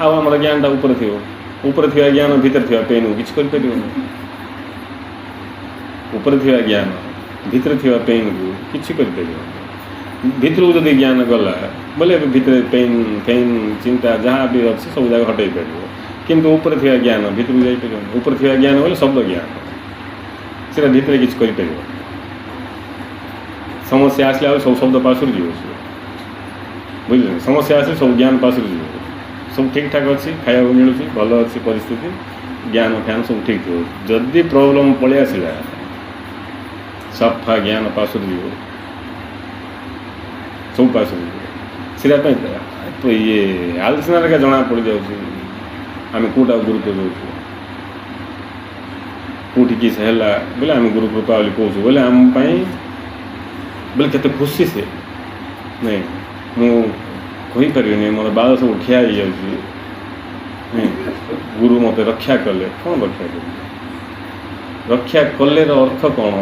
ଆଉ ଆମର ଜ୍ଞାନଟା ଉପରେ ଥିବ। ଉପରେ ଥିବା ଜ୍ଞାନ ଭିତରେ ଥିବା ପେନ୍କୁ କିଛି କରିପାରିବନି। ଉପରେ ଥିବା ଜ୍ଞାନ ଭିତରେ ଥିବା ପେନ୍କୁ କିଛି କରିପାରିବନି। ଭିତରକୁ ଯଦି ଜ୍ଞାନ ଗଲା ବୋଲେ ଭିତରେ ପେନ୍ ଚିନ୍ତା ଯାହା ବି ଅଛି ସବୁ ଜାଗା ହଟେଇ ପାରିବ। କିନ୍ତୁ ଉପରେ ଥିବା ଜ୍ଞାନ ଭିତରକୁ ଯାଇପାରିବନି। ଉପରେ ଥିବା ଜ୍ଞାନ ବୋଲେ ଶବ୍ଦ ଜ୍ଞାନ ସେଇଟା ଭିତରେ କିଛି କରିପାରିବ। ସମସ୍ୟା ଆସିଲେ ଆଉ ସବୁ ଶବ୍ଦ ପାଶୁରି ଯିବ ସେ ବୁଝିଲେ। ସମସ୍ୟା ଆସିଲେ ସବୁ ଜ୍ଞାନ ପାଶୁରି ଯିବ। ସବୁ ଠିକ୍ ଠାକ୍ ଅଛି ଖାଇବାକୁ ମିଳୁଛି ଭଲ ଅଛି ପରିସ୍ଥିତି ଜ୍ଞାନ ଫ୍ୟାନ ସବୁ ଠିକ୍ ଥିବ। ଯଦି ପ୍ରୋବ୍ଲେମ୍ ପଳେଇ ଆସିଲା ସଫା ଜ୍ଞାନ ପାଶୁରି ଯିବ ସବୁ ପାଶୁରି ଯିବ। ସେଇଟା ପାଇଁ ତ ଇଏ ଆଲୋଚନାରେ ଏକା ଜଣା ପଡ଼ିଯାଉଛି ଆମେ କେଉଁଟାକୁ ଗୁରୁତ୍ୱ ଦେଉଛୁ। କେଉଁଠି କିଛି ହେଲା ବୋଲେ ଆମେ ଗୁରୁ କୃପା ବୋଲି କହୁଛୁ ବୋଲେ ଆମ ପାଇଁ ବୋଲେ କେତେ ଖୁସି ସେ ନାଇଁ ମୁଁ କହିପାରିବିନି। ମୋର ବାଳ ସବୁ ଠିଆ ହେଇଯାଉଛି। ଗୁରୁ ମୋତେ ରକ୍ଷା କଲେ। କ'ଣ ରକ୍ଷା କଲେ? ରକ୍ଷା କଲେର ଅର୍ଥ କ'ଣ?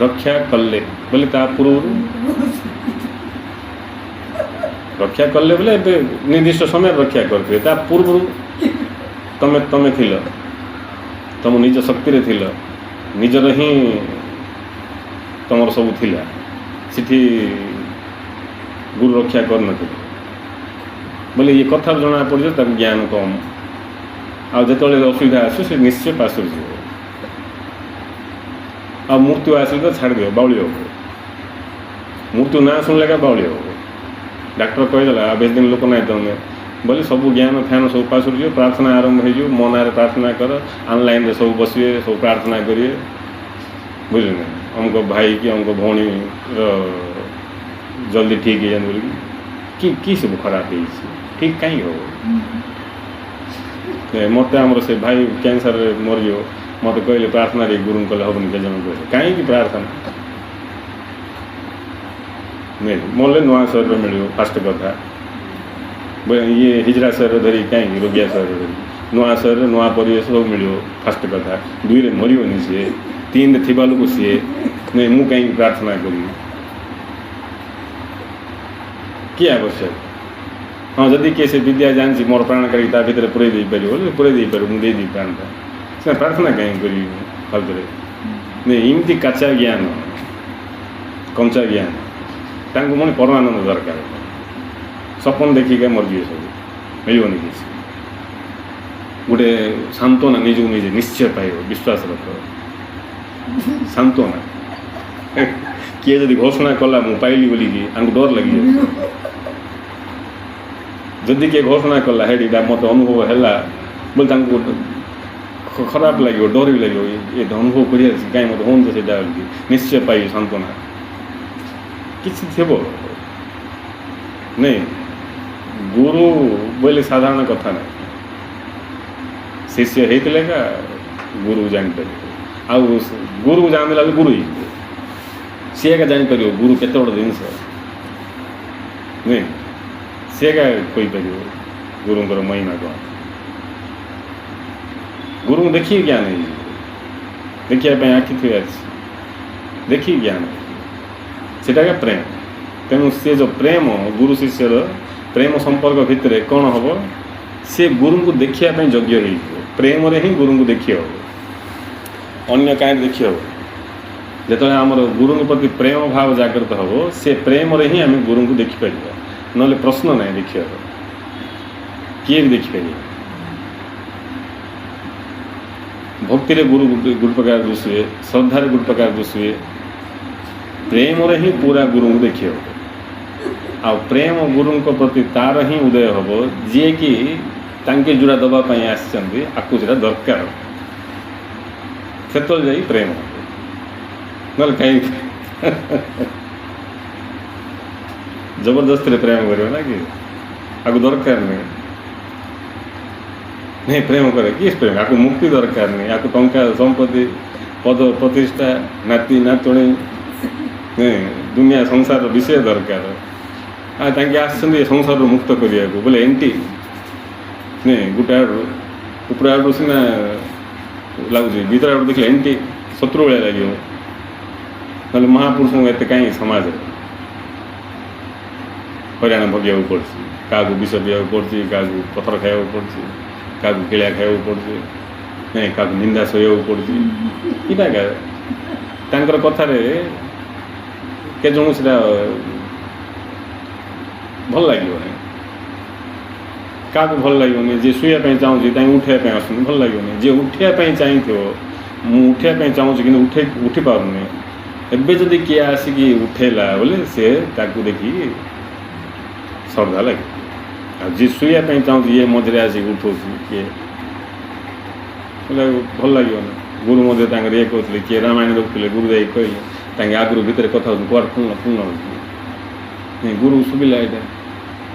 ରକ୍ଷା କଲେ ବୋଲେ ତା ପୂର୍ବରୁ ରକ୍ଷା କଲେ ବୋଲେ ଏବେ ନିର୍ଦ୍ଦିଷ୍ଟ ସମୟରେ ରକ୍ଷା କରିଥିବେ। ତା ପୂର୍ବରୁ ତମେ ଥିଲ ତମ ନିଜ ଶକ୍ତିରେ ଥିଲ ନିଜର ହିଁ ତମର ସବୁ ଥିଲା ସେଠି ଗୁରୁ ରକ୍ଷା କରିନଥିଲେ ବୋଲେ ଇଏ କଥାରୁ ଜଣା ପଡ଼ିଯିବ ତାକୁ ଜ୍ଞାନ କମ୍। ଆଉ ଯେତେବେଳେ ଅସୁବିଧା ଆସିବ ସେ ନିଶ୍ଚୟ ପାଶୁରି ଯିବ। ଆଉ ମୃତ୍ୟୁ ଆସିଲେ ତ ଛାଡ଼ିଦିଅ ବାଉଳି ହେବ। ମୃତ୍ୟୁ ନାଁ ଶୁଣିଲେ ଏକା ବାଉଳି ହେବ। ଡାକ୍ତର କହିଦେଲା ଆଉ ବେଶୀ ଦିନ ଲୋକ ନାହିଁ ତମେ ବୋଲେ ସବୁ ଜ୍ଞାନ ଫ୍ୟାନ ସବୁ ପାଶୁରି ଯିବ। ପ୍ରାର୍ଥନା ଆରମ୍ଭ ହେଇଯିବ। ମୋ ନାଁରେ ପ୍ରାର୍ଥନା କର। ଅନଲାଇନ୍ରେ ସବୁ ବସିବେ ସବୁ ପ୍ରାର୍ଥନା କରିବେ ବୁଝିଲେ ନା। ଅମୁକ ଭାଇ କି ଅମୁକ ଭଉଣୀର ଜଲ୍ଦି ଠିକ୍ ହେଇଯାନ୍ତି ବୋଲିକି କି ସବୁ ଖରାପ ହେଇଛି ଠିକ୍ କାହିଁକି ହେବ? ମୋତେ ଆମର ସେ ଭାଇ କ୍ୟାନ୍ସରରେ ମରିଯିବ ମୋତେ କହିଲେ ପ୍ରାର୍ଥନାରେ ଗୁରୁଙ୍କୁ କଲେ ହେବନି କେତେ ଜଣ କହିଲେ କାହିଁକି ପ୍ରାର୍ଥନା ମଲେ ନୂଆ ଶରୀର ମିଳିବ ଫାଷ୍ଟ କଥା। ଇଏ ହିଜରା ଶରୀର ଧରିକି କାହିଁକି ରୋଗିଆ ଶରୀର ଧରିକି ନୂଆ ଶରୀର ନୂଆ ପରିବେଶ ସବୁ ମିଳିବ ଫାଷ୍ଟ କଥା। ଦୁଇରେ ମରିବନି ସିଏ। ତିନିରେ ଥିବା ଲୋକ ସିଏ ନାଇଁ ମୁଁ କାହିଁକି ପ୍ରାର୍ଥନା କରିବି କି ଆବଶ୍ୟକ? ହଁ ଯଦି କିଏ ସେ ବିଦ୍ୟା ଜାଣିଛି ମୋର ପ୍ରାଣ କାଢ଼ିକି ତା ଭିତରେ ପୁରେଇ ଦେଇପାରିବ ବୋଲେ ପୁରେଇ ଦେଇପାରିବ ମୁଁ ଦେଇଦେବି ପ୍ରାଣଟା। ସିନା ପ୍ରାର୍ଥନା କାହିଁକି କରିବି ଫାଲତୁରେ? ନାଇଁ ଏମିତି କାଚା ଜ୍ଞାନ କଞ୍ଚା ଜ୍ଞାନ ତାଙ୍କୁ ପୁଣି ପରମାନନ୍ଦ ଦରକାର। ସପନ ଦେଖିକି ମରିଯିବେ ସବୁ ମିଳିବନି କିଛି। ଗୋଟେ ସାନ୍ତ୍ୱନା ନିଜକୁ ନିଜେ ନିଶ୍ଚୟ ପାଇବ ବିଶ୍ୱାସ ରଖ। ସାନ୍ତ୍ୱନା କିଏ ଯଦି ଘୋଷଣା କଲା ମୁଁ ପାଇଲି ବୋଲିକି ତାଙ୍କୁ ଡର ଲାଗିଯାଉଛି। ଯଦି କିଏ ଘୋଷଣା କଲା ହେଇଟା ମୋତେ ଅନୁଭବ ହେଲା ବୋଲି ତାଙ୍କୁ ଖରାପ ଲାଗିବ ଡର ବି ଲାଗିବ। ଏ ଅନୁଭବ କରିଆସି କାହିଁ ମୋତେ ହୁଅନ୍ତୁ ସେଇଟା ବୋଲିକି ନିଶ୍ଚୟ ପାଇବି ସାନ୍ତ୍ୱନା କିଛି ଥିବ ନାଇଁ। ଗୁରୁ ବୋଇଲେ ସାଧାରଣ କଥା ନାହିଁ। ଶିଷ୍ୟ ହେଇଥିଲେ ଏକା ଗୁରୁ ଜାଣିପାରିବ। ଆଉ ଗୁରୁକୁ ଜାଣିଦେଲା ବେଲେ ଗୁରୁ ହେଇଯିବ। ସିଏ ଏକା ଜାଣିପାରିବ ଗୁରୁ କେତେ ବଡ଼ ଜିନିଷ ନାଇଁ। ସିଏ ଏକା କହିପାରିବ ଗୁରୁଙ୍କର ମହିମା କ'ଣ। ଗୁରୁଙ୍କୁ ଦେଖିକି ଜ୍ଞାନ ହେଇଯିବ। ଦେଖିବା ପାଇଁ ଆଖି ଥିବ ଅଛି ଦେଖିକି ଜ୍ଞାନ ସେଟା ଏକା ପ୍ରେମ। तेणु सी जो प्रेम गुरु शिष्यर प्रेम संपर्क भितर कौन हम सी गुरु को देखापी योग्य हो प्रेम रे ही गुरु को देखी हम अन्य कहीं देखी हम जो आमर गुरु प्रति प्रेम भाव जागृत हम से प्रेम रे ही आम गुरु को देखिपर ना प्रश्न ना देखा किए भी देखिपर भक्ति रे गुरु गुरु प्रकार दुष्वे श्रद्धार गुरु प्रकार दुष्वे प्रेम रे ही पूरा गुरु को देखी हम आ प्रेम गुरु प्रति तार ही उदय हम जी कि तांके जोड़ा दवापाई आकु जो दरकार से जा प्रेम ना कहीं जबरदस्ती प्रेम कर ना कि आपको दरकार नहीं प्रेम करे किस प्रेम आपको मुक्ति दरकार नहीं आपको टंका संपत्ति पद प्रतिष्ठा नाती नातुणी नहीं दुनिया संसार विषय दरकार ताकि संसार मुक्त करने को बोले एंटी नहीं गोटे उपरा आड़ सीना लगुच भीतर आड़ देखिए एंटी शत्रु भाया लगे ना महापुरुष को एत कहीं समाज हरियाणा भोगिया पड़ी क्या विष पीवा पड़ी क्या पथर खाया पड़ी क्या किलिया खाया पड़ी नहीं क्या निंदा सहू पड़ी इटा कथार के जन से भल लगे ना क्या भल लगे जी शुआपी चाहूँ उठापी आस भल लगे जी उठापी चाहिए मुठापी चाहूँ कि उठी पारनी एबे जदि किए आसिक उठेला बोले से देखी श्रद्धा लगे जी शुआपी चाहूँ ये मझे आसिक उठो किए बोले भल लगे ना गुरु मध्य ये कहते किए रामायण देखुले गुरुदेव कहले आगुरी भितर कथा कौन पूर्ण पूर्ण नहीं गुरु सुविला यहाँ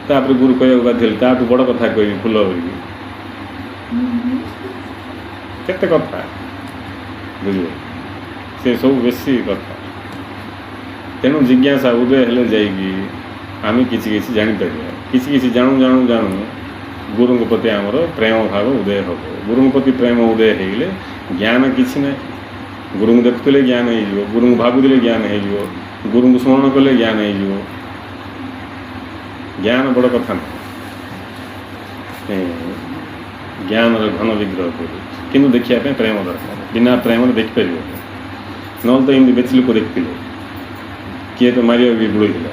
तापर गुरु कह बाध्य ताठू बड़ कथा कह फुल केते कथा बुझे से सब बेसी कथा तेणु जिज्ञासा उदय हेले जाइए आम कि जापर कि जानू जानू जानू गुरु प्रति आमर प्रेम भाव उदय हम गुरु प्रति प्रेम उदय होगले ज्ञान किसी ना गुरु को देखुले ज्ञान हो गुरु को भावुले ज्ञान हो गुरु को स्मरण कले ज्ञान हो ज्ञान बड़ कथा ना ज्ञान घन विग्रह कर कि देखापी प्रेम दरकार बिना प्रेम देखिपर ना तो इमती बेच लोक देखते किए तो मारिया भी बुड़ेगा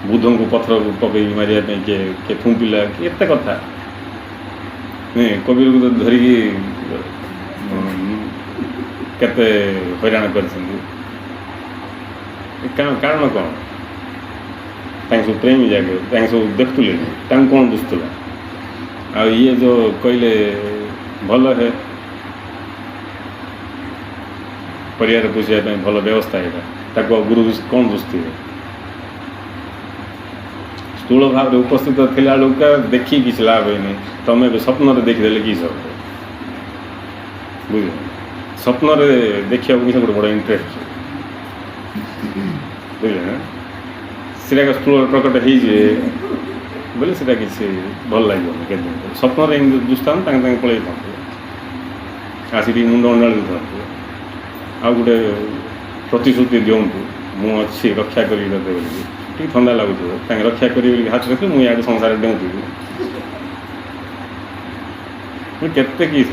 बुद्ध को पथर पकई मारिया किए थुंपिला केते कथा नहीं कबीर को तो धरिकी केते हैरान कर कारण कौन सब प्रेमी जागे सब देखुले कौन दुस्तुला आ ये जो कहले भल है परिवार पोषापी भल व्यवस्था यहाँ गुरु कौन दुस्ती स्थूल भाव में उपस्थित थिला लोक देखी किसी लाभ है तमें स्वप्न देखीदे कि सब बुझ स्वप्न देखा किसी गोटे बड़ा इंटरेस्ट बुझे ना सीटा स्थूल प्रकट हो बोले सीटा किसी भल लगे के स्वप्न दुष्टान पलि था आसिक मुंड अंडाड़ी था आ गोटे प्रतिश्रुति दिंतु मुझे रक्षा करी बोली ठंडा लगुच रक्षा करी हाथ रखी मुझे संसार डेउथी केते कि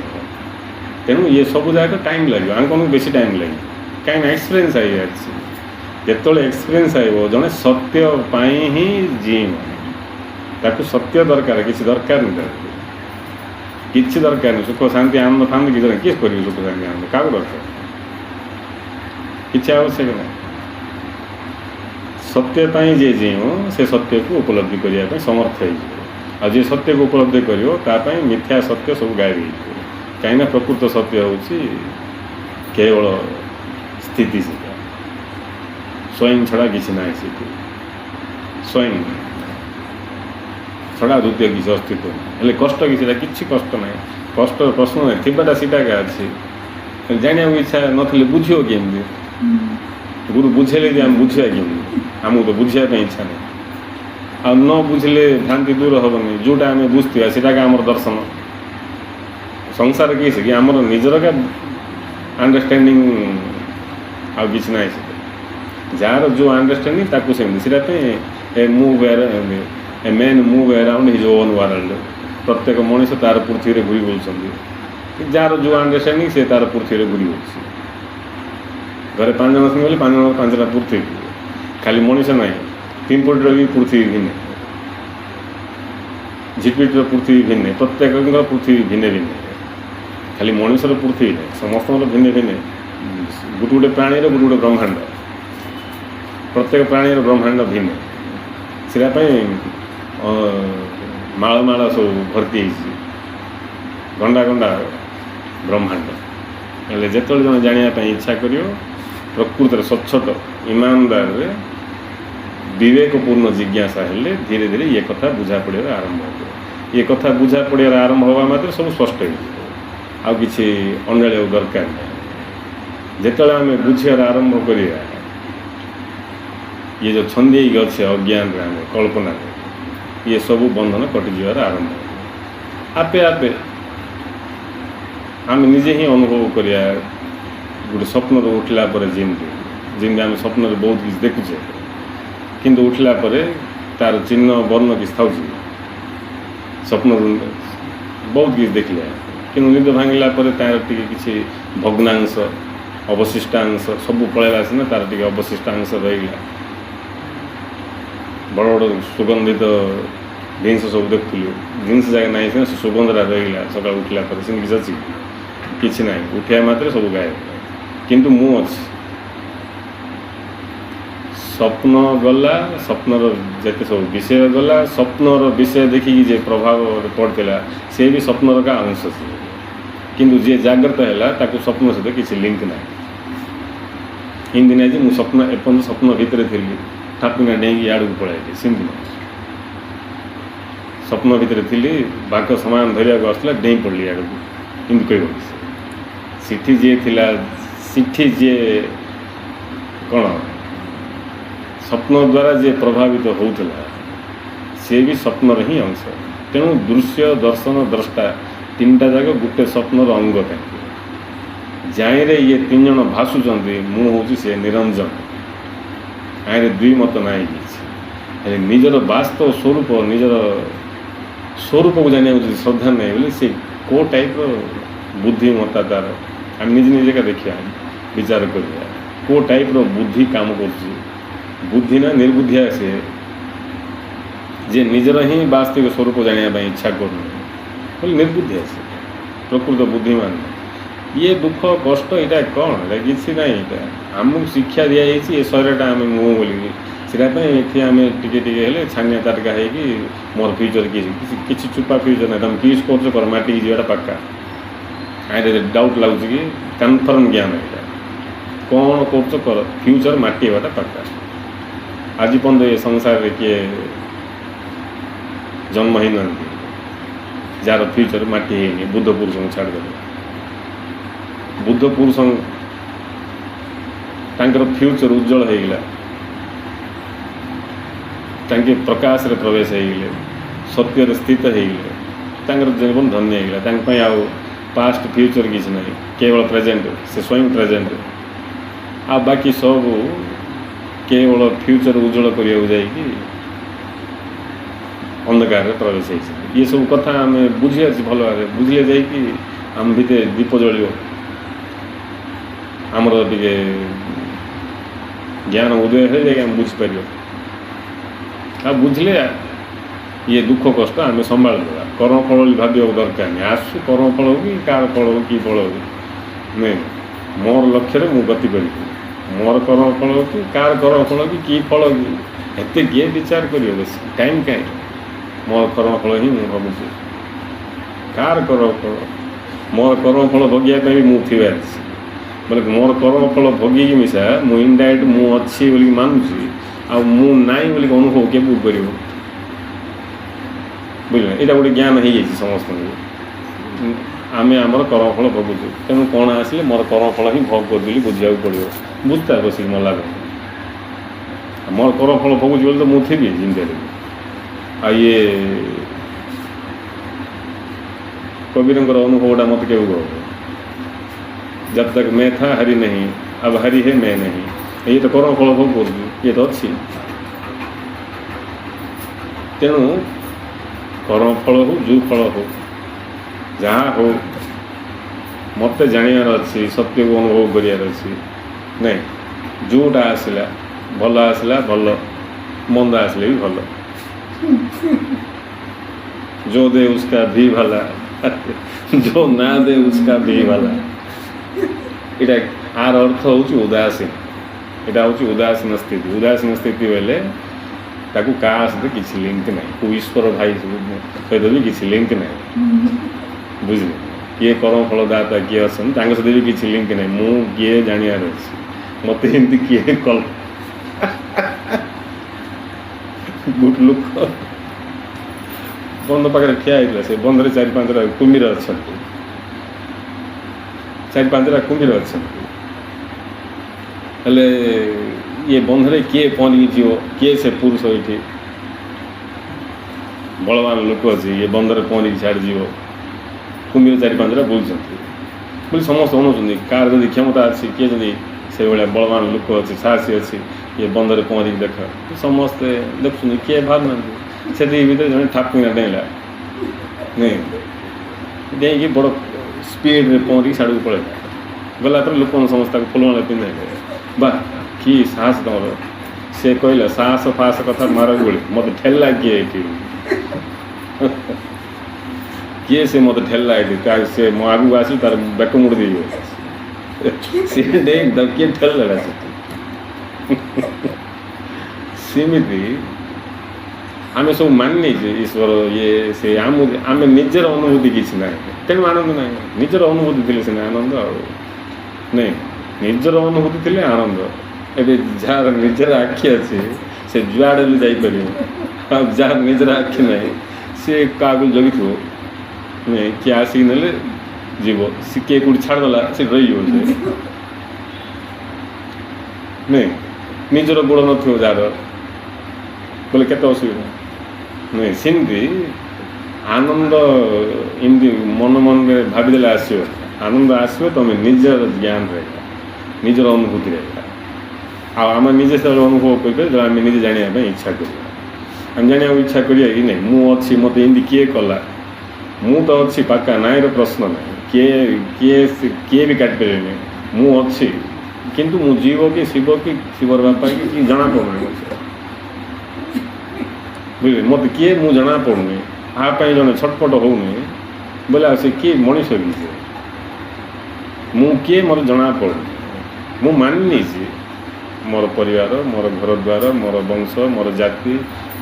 तेणु ये सब जगह टाइम लगे आम बेसी टाइम लगे कहीं एक्सपीरियंस आई जो एक्सपीरियंस आयो जड़े सत्य ही जीव ताकू सत्य दरकार किसी दरकार नहीं किसी दरकार नहीं सुख शांति आनंद फानंद किसी किस कर सुख शांति आनंद क्या दरकार किसी आवश्यक नहीं सत्य जे जीव से सत्य को उपलब्धि करने समर्थ हो जी सत्य को उपलब्धि कर मिथ्या सत्य सब गायब हो कहीं प्रकृत सत्य हूँ केवल स्थिति से स्वयं छड़ा किसी ना स्वयं छड़ा द्वितीय किसी अस्तित्व हेल्ले कष्ट किसी कष्ट ना कष्ट प्रश्न ना थीटा सीटा क्या अच्छी जाना इच्छा नथिले बुझियो केमती गुरु बुझेले जे आम बुझा केमती आमको तो बुझापी इच्छा नहीं आ न बुझले भ्रांति दूर हेनी जोटा आम बुझा सीटा आमर दर्शन संसार किसी कि आमर निजर का अंडरस्टैंडिंग ଆଉ କିଛି ନାହିଁ ସେ ଯାହାର ଯେଉଁ ଅଣ୍ଡରଷ୍ଟାଣ୍ଡିଂ ତାକୁ ସେମିତି ସେଇଟା ପାଇଁ a men move around his own world ପ୍ରତ୍ୟେକ ମଣିଷ ତା'ର ପୃଥିବୀରେ ଘୁରି ବୁଲୁଛନ୍ତି ଯାହାର ଯେଉଁ ଅଣ୍ଡରଷ୍ଟାଣ୍ଡିଂ ସେ ତା'ର ପୃଥିବୀରେ ଘୁରି ବୁଲୁଛି ଘରେ 5 ଜଣ ଅଛନ୍ତି ବୋଲି 5 ଜଣ 5ଟା ପୃଥିବୀ ଖାଲି ମଣିଷ ନାହିଁ ପିମ୍ପୁଡ଼ିର ବି ପୃଥିବୀ ଭିନ୍ନ ଝିପିଟିର ପୃଥିବୀ ଭିନ୍ନ ପ୍ରତ୍ୟେକଙ୍କର ପୃଥିବୀ ଭିନ୍ନ ଭିନ୍ନ ଖାଲି ମଣିଷର ପୃଥିବୀ ନାହିଁ ସମସ୍ତଙ୍କର ଭିନ୍ନ ଭିନ୍ନ ଗୋଟେ ଗୋଟେ ପ୍ରାଣୀର ଗୋଟେ ଗୋଟେ ବ୍ରହ୍ମାଣ୍ଡ ପ୍ରତ୍ୟେକ ପ୍ରାଣୀର ବ୍ରହ୍ମାଣ୍ଡ ଭିନ୍ନ ସେଇଟା ପାଇଁ ମାଳ ମାଳ ସବୁ ଭର୍ତ୍ତି ହେଇଛି ଗଣ୍ଡା ଗଣ୍ଡା ବ୍ରହ୍ମାଣ୍ଡ ହେଲେ ଯେତେବେଳେ ଜଣେ ଜାଣିବା ପାଇଁ ଇଚ୍ଛା କରିବ ପ୍ରକୃତରେ ସ୍ୱଚ୍ଛତ ଇମାନଦାରରେ ବିବେକପୂର୍ଣ୍ଣ ଜିଜ୍ଞାସା ହେଲେ ଧୀରେ ଧୀରେ ଏ କଥା ବୁଝା ପଡ଼ିବାର ଆରମ୍ଭ ହେବ ଏ କଥା ବୁଝା ପଡ଼ିବାର ଆରମ୍ଭ ହେବା ମାତ୍ରେ ସବୁ ସ୍ପଷ୍ଟ ହେଇଯିବ ଆଉ କିଛି ଅଣ୍ଡାଳିବାକୁ ଦରକାର ନାହିଁ ଯେତେବେଳେ ଆମେ ବୁଝିବାର ଆରମ୍ଭ କରିବା ଇଏ ଯେଉଁ ଛନ୍ଦି ହେଇକି ଅଛି ଅଜ୍ଞାନରେ ଆମେ କଳ୍ପନାରେ ଇଏ ସବୁ ବନ୍ଧନ କଟିଯିବାର ଆରମ୍ଭ ଆପେ ଆପେ ଆମେ ନିଜେ ହିଁ ଅନୁଭବ କରିବା ଗୋଟେ ସ୍ୱପ୍ନରୁ ଉଠିଲା ପରେ ଯେମିତି ଆମେ ସ୍ୱପ୍ନରେ ବହୁତ କିଛି ଦେଖୁଛେ କିନ୍ତୁ ଉଠିଲା ପରେ ତା'ର ଚିହ୍ନ ବର୍ଣ୍ଣ କିଛି ଥାଉଛି ସ୍ୱପ୍ନରୁ ବହୁତ କିଛି ଦେଖିଲେ କିନ୍ତୁ ନିଦ ଭାଙ୍ଗିଲା ପରେ ତା'ର ଟିକେ କିଛି ଭଗ୍ନାଂଶ ଅବଶିଷ୍ଟାଂଶ ସବୁ ପଳେଇଲା ସିନା ତା'ର ଟିକେ ଅବଶିଷ୍ଟାଂଶ ରହିଲା ବଡ଼ ବଡ଼ ସୁଗନ୍ଧିତ ଜିନିଷ ସବୁ ଦେଖୁଥିଲୁ ଜିନିଷ ଜାଗା ନାହିଁ ସିନା ସେ ସୁଗନ୍ଧଟା ରହିଲା ସକାଳୁ ଉଠିଲା ପରେ ସେମିତି କିଛି ଅଛି କିଛି ନାହିଁ ଉଠିବା ମାତ୍ରେ ସବୁ ଗାୟବ କିନ୍ତୁ ମୁଁ ଅଛି ସ୍ୱପ୍ନ ଗଲା ସ୍ୱପ୍ନର ଯେତେ ସବୁ ବିଷୟ ଗଲା ସ୍ୱପ୍ନର ବିଷୟ ଦେଖିକି ଯେ ପ୍ରଭାବ ପଡ଼ିଥିଲା ସେ ବି ସ୍ୱପ୍ନର କା ଅଂଶ ଥିଲା କିନ୍ତୁ ଯିଏ ଜାଗ୍ରତ ହେଲା ତାକୁ ସ୍ୱପ୍ନ ସହିତ କିଛି ଲିଙ୍କ ନାହିଁ ଏମିତି ନାହିଁ ଯେ ମୁଁ ଏପର୍ଯ୍ୟନ୍ତ ସ୍ୱପ୍ନ ଭିତରେ ଥିଲି ଠାକୁନା ଡେଇଁକି ଆଡ଼କୁ ପଳାଇଲି ସେମିତି ନାହିଁ ସ୍ୱପ୍ନ ଭିତରେ ଥିଲି ବାଘ ସମାନ ଧରିବାକୁ ଆସୁଥିଲା ଡେଇଁ ପଡ଼ିଲି ଆଡ଼କୁ ଏମିତି କହିବ ସେଠି ଯିଏ ଥିଲା ସେଠି ଯିଏ କ'ଣ ସ୍ୱପ୍ନ ଦ୍ୱାରା ଯିଏ ପ୍ରଭାବିତ ହେଉଥିଲା ସେ ବି ସ୍ୱପ୍ନର ହିଁ ଅଂଶ ତେଣୁ ଦୃଶ୍ୟ ଦର୍ଶନ ଦ୍ରଷ୍ଟା ତିନିଟା ଯାକ ଗୋଟେ ସ୍ୱପ୍ନର ଅଙ୍ଗ କାହିଁକି ଜାଇଁରେ ଇଏ 3 ଜଣ ଭାସୁଛନ୍ତି ମୁଁ ହେଉଛି ସେ ନିରଞ୍ଜନ ଆଇରେ ଦୁଇ ମତ ନାହିଁ କିଛି ହେଲେ ନିଜର ବାସ୍ତବ ସ୍ୱରୂପ ନିଜର ସ୍ୱରୂପକୁ ଜାଣିବାକୁ ଯଦି ଶ୍ରଦ୍ଧା ନାହିଁ ବୋଲି ସେ କେଉଁ ଟାଇପ୍ର ବୁଦ୍ଧିମତ୍ତା ତା'ର ଆମେ ନିଜେ ଦେଖିବା ବିଚାର କରିବା କେଉଁ ଟାଇପ୍ର ବୁଦ୍ଧି କାମ କରୁଛି ବୁଦ୍ଧି ନା ନିର୍ବୁଦ୍ଧିଆ ସେ ଯେ ନିଜର ହିଁ ବାସ୍ତବିକ ସ୍ୱରୂପ ଜାଣିବା ପାଇଁ ଇଚ୍ଛା କରୁନି ବୋଲି ନିର୍ବୁଦ୍ଧିଆ ସେ ପ୍ରକୃତ ବୁଦ୍ଧିମାନ ଇଏ ଦୁଃଖ କଷ୍ଟ ଏଇଟା କ'ଣ ଏଇଟା କିଛି ନାହିଁ ଏଇଟା ଆମକୁ ଶିକ୍ଷା ଦିଆଯାଇଛି ଏ ଶରୀରଟା ଆମେ ମୁଁ ବୋଲିକି ସେଇଟା ପାଇଁ ଏଠି ଆମେ ଟିକେ ହେଲେ ଛାନିଆ ତାଟକା ହେଇକି ମୋର ଫ୍ୟୁଚର୍ କିଛି ଚୁପା ଫ୍ୟୁଚର୍ ନାହିଁ ତୁମେ କିସ୍ କରୁଛ କର ମାଟିକି ଯିବାଟା ପାକା ଆଇରେ ଡାଉଟ୍ ଲାଗୁଛି କି କନଫର୍ମ ଜ୍ଞାନ ଏଇଟା କ'ଣ କରୁଛ କର ଫ୍ୟୁଚର୍ ମାଟି ହେବାଟା ପାକା ଆଜି ପର୍ଯ୍ୟନ୍ତ ଏ ସଂସାରରେ କିଏ ଜନ୍ମ ହେଇନାହାନ୍ତି ଯାହାର ଫ୍ୟୁଚର୍ ମାଟି ହେଇନି ବୁଦ୍ଧ ପୁରୁଷଙ୍କୁ ଛାଡ଼ିଦେଲେ ବୁଦ୍ଧ ପୁରୁଷ ତାଙ୍କର ଫ୍ୟୁଚର୍ ଉଜ୍ଜଳ ହେଇଗଲା ତାଙ୍କେ ପ୍ରକାଶରେ ପ୍ରବେଶ ହେଇଗଲେ ସତ୍ୟରେ ସ୍ଥିତ ହେଇଗଲେ ତାଙ୍କର ଜୀବନ ଧନ୍ୟ ହେଇଗଲା ତାଙ୍କ ପାଇଁ ଆଉ ପାଷ୍ଟ ଫ୍ୟୁଚର୍ କିଛି ନାହିଁ କେବଳ ପ୍ରେଜେଣ୍ଟ ସେ ସ୍ୱୟଂ ପ୍ରେଜେଣ୍ଟ ଆଉ ବାକି ସବୁ କେବଳ ଫ୍ୟୁଚର୍ ଉଜ୍ଜଳ କରିବାକୁ ଯାଇକି ଅନ୍ଧକାରରେ ପ୍ରବେଶ ହେଇଛନ୍ତି ଇଏ ସବୁ କଥା ଆମେ ବୁଝିଅଛି ଭଲ ଭାବରେ ବୁଝିଲେ ଯାଇକି ଆମ ଭିତରେ ଦୀପ ଜଳିବ ଆମର ଟିକେ ଜ୍ଞାନ ଉଦୟ ହେଲେ ଯାଇକି ଆମେ ବୁଝିପାରିବ ଆଉ ବୁଝିଲେ ଇଏ ଦୁଃଖ କଷ୍ଟ ଆମେ ସମ୍ଭାଳିଦେବା କର୍ମଫଳ ବୋଲି ଭାବିବାକୁ ଦରକାର ନାହିଁ ଆସୁ କର୍ମଫଳ ହଉ କି କାହାର ଫଳ ହଉ କି ଫଳ ହଉ ନାଇଁ ମୋର ଲକ୍ଷ୍ୟରେ ମୁଁ ଗତି କରିବି ମୋର କର୍ମଫଳ ହଉ କି କାହାର କର୍ମଫଳ କି ଫଳ କି ଏତେ କିଏ ବିଚାର କରିବ ବେଶୀ ଟାଇମ୍ କାହିଁ ମୋର କର୍ମଫଳ ହିଁ ମୁଁ ଭାବୁଛି କାହାର କର୍ମଫଳ ମୋର କର୍ମଫଳ ଭୋଗିବା ପାଇଁ ବି ମୁଁ ଥିବା ଅଛି ବୋଲେ ମୋର କର୍ମଫଳ ଭୋଗିକି ମିଶା ମୁଁ ଇନଡାଇରେକ୍ଟ ମୁଁ ଅଛି ବୋଲିକି ମାନୁଛି ଆଉ ମୁଁ ନାହିଁ ବୋଲିକି ଅନୁଭବ କେବେ କରିବ ବୁଝିଲେ ଏଇଟା ଗୋଟେ ଜ୍ଞାନ ହେଇଯାଇଛି ସମସ୍ତଙ୍କୁ ଆମେ ଆମର କର୍ମଫଳ ଭୋଗୁଛୁ ତେଣୁ କ'ଣ ଆସିଲେ ମୋର କର୍ମଫଳ ହିଁ ଭୋଗ କରିଦେଲି ବୁଝିବାକୁ ପଡ଼ିବ ବୁଝତା ବସିକି ମଲା ମୋର କର୍ମଫଳ ଭୋଗୁଛି ବୋଲି ତ ମୁଁ ଥିବି ଜିନ୍ଦାରେ ଆଉ ଇଏ କବିରଙ୍କର ଅନୁଭବଟା ମୋତେ କେବେ କହିବ जब तक मैं था हरि नहीं अब हरि है मैं नहीं, ये तो कर्म फल भोग करूँ, ये तो अच्छी। तेणु कर्म फल हो जो फल हो जहाँ हो मत जानार अच्छी, सत्य को अनुभव करार अच्छी नहीं, जोटा आसला भल आसला भल, मंद आसले भी भल, जो दे उसका भी भला, जो ना दे उसका भी भला। इटा आर अर्थ हूँ उदासीन, यहाँ हूँ उदासीन स्थिति। उदासीन स्थिति बेले ताकू क्या सहित किसी लिंक ना, को ईश्वर भाई सहित भी किसी लिंक ना, बुझे किए कर्म फलदाता किए अच्छा सहित भी किसी लिंक ना, मु किए जानार अच्छे मत एमती किए कल गुट लोक बंध पाखे ठिया होता से बंधे 4-5 कुमीर अच्छा, 4-5 कुमीर अच्छा, हेले ये बंधे किए पहनिकी जीव किए से पुरुष ये बलवान लोक अच्छे ये बंधे पहनिकी छाड़ जीव कुमीर 4-5 बुलूँ बोली समस्त अनाऊँ कार जब क्षमता अच्छी किए जब से भाया बलवान लोक अच्छे साहसी अच्छी ये बंधे पहनिकी देख समस्ते देखुं किए भावना से भर जन ठापकिना डेला नहीं डेकी बड़ स्पीड में पहनिकी साड़ू पड़ेगा गला लोक समस्त फुलमाला पिंधे बा कि साहस तुम से कहला साहस फास कथा मार गोली मत ठेला किए किए से मत ठेला से मो आगू आस तार बेक मुड़ दी सी किए ठेला सेमती आम सब मानी ईश्वर ये से आम निजर अनुभूति किसी ना तेणु आनंद ना निजर अनुभूति थी सीना आनंद नहीं निजर अनुभूति थी आनंद एवं जार निजर आखि अच्छे से जुआड़े भी जापर जार निजर आखि ना सी क्या जगी थो नहीं किए आसिक ने जीव सी किए कौट छाड़देला से रही नहीं निजर गोड़ न जार बोले के असुविधा नहीं सेमती आनंद एमती मन मन में भावीदे आसो आनंद आसो तुम निजर ज्ञान रहेगा निजर अनुभूति रहेगा आम निजे से अनुभव कर जो आम निजे जाना इच्छा कर आम जाना इच्छा करिए कि नहीं मु अच्छी मत एमती किए कला मु तो अच्छी पक्का नाईर प्रश्न ना किए भी काट पारे मु अच्छी किंतु मु जीव कि शिवर बापा कि जना पड़ना बुझे मत किए मु जना पड़नी आपाई जन छटपट होनी बोले से किए मनीष कि मु किए मोर जना पड़नी मु मानी मोर परिवार मोर घर द्वार मोर वंश मोर जाति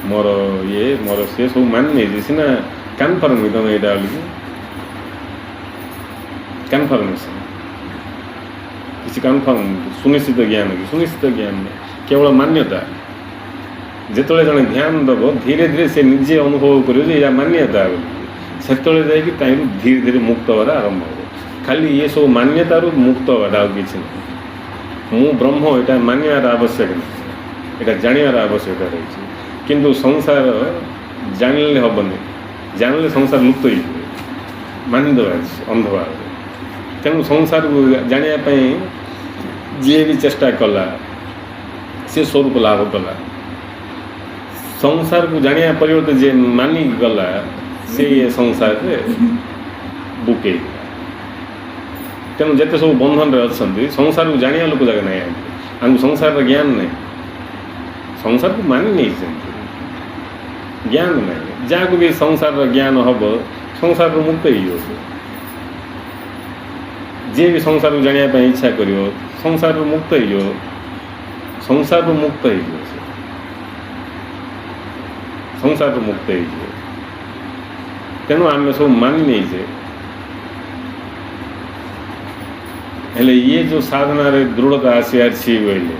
मोर ये मोर से सब मानी सीना कन्फर्म तुम यहाँ कन्फर्मेशन किसी कन्फर्म सुनिश्चित ज्ञान कि सुनिश्चित ज्ञान नहीं केवल मान्यता जिते जन ध्यान दब धीरे धीरे से निजे अनुभव कर मान्यता से धीरे धीरे मुक्त होगा आरंभ हो खाली ये सब मान्यतार मुक्त होगा किसी ना मु ब्रह्म यहाँ मानवार आवश्यक नहीं यहाँ जानवर आवश्यकता रही किंतु संसार जानले हेनी जानले संसार लुप्त हो मानिदे अंधभाव तेणु संसार को जानापी जी भी चेष्टा कला सी स्वरूप लाभ कला संसार को जाना परिवर्ते जे मानिक गला से ये संसार बुके तेणु जिते सब बंधन अच्छा संसार को जाना लोक जगह ना आम संसार ज्ञान नहीं संसार को मानि नहीं ज्ञान नहीं जहाँ को भी संसार ज्ञान हम संसार मुक्त हो जी भी संसार को जानापी इच्छा कर संसार मुक्त हो संसार मुक्त हो संसार मुक्त हो तेणु आम सब मानि नहीं हेले ये जो साधना रे दृढ़ता आसार बोले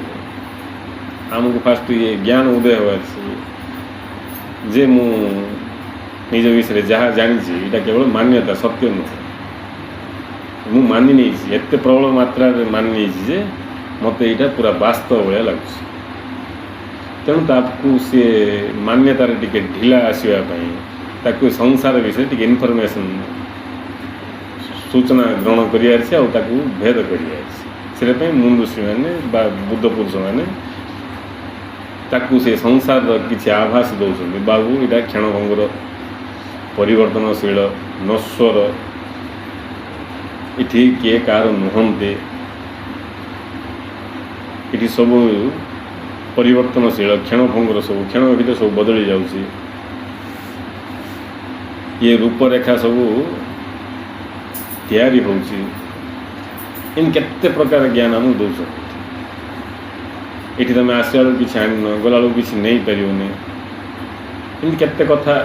आमको फास्ट ये ज्ञान उदय हो जे मु निज विषय जहाँ जानी यहाँ केवल मान्यता सत्य नुह मु मानि नहीं एत प्रबल मात्रा मानि नहीं जे मत यहाँ पूरा वास्तव भाया लगुच तेणु ताकू सी मान्यतार टिके ढिला आसवाई संसार विषय टिके इनफर्मेशन सूचना ग्रहण कर भेद कर से मुन ऋषि मैंने बुद्ध पुरुष मैंने ताकू से संसार किसी आभास दौरान बाबू यहाँ क्षणभंगुर परिवर्तनशील नश्वर इठी किए कार नुहंते इटी सब परिवर्तनशील क्षणभंगुर सब क्षण भितर सब बदली जाऊँगी ये रूपरेखा सब तैयारी होची इन केते प्रकार ज्ञान आम दौर ये तुम आसला कि आन गला कि नहीं पारनी इन केते कथा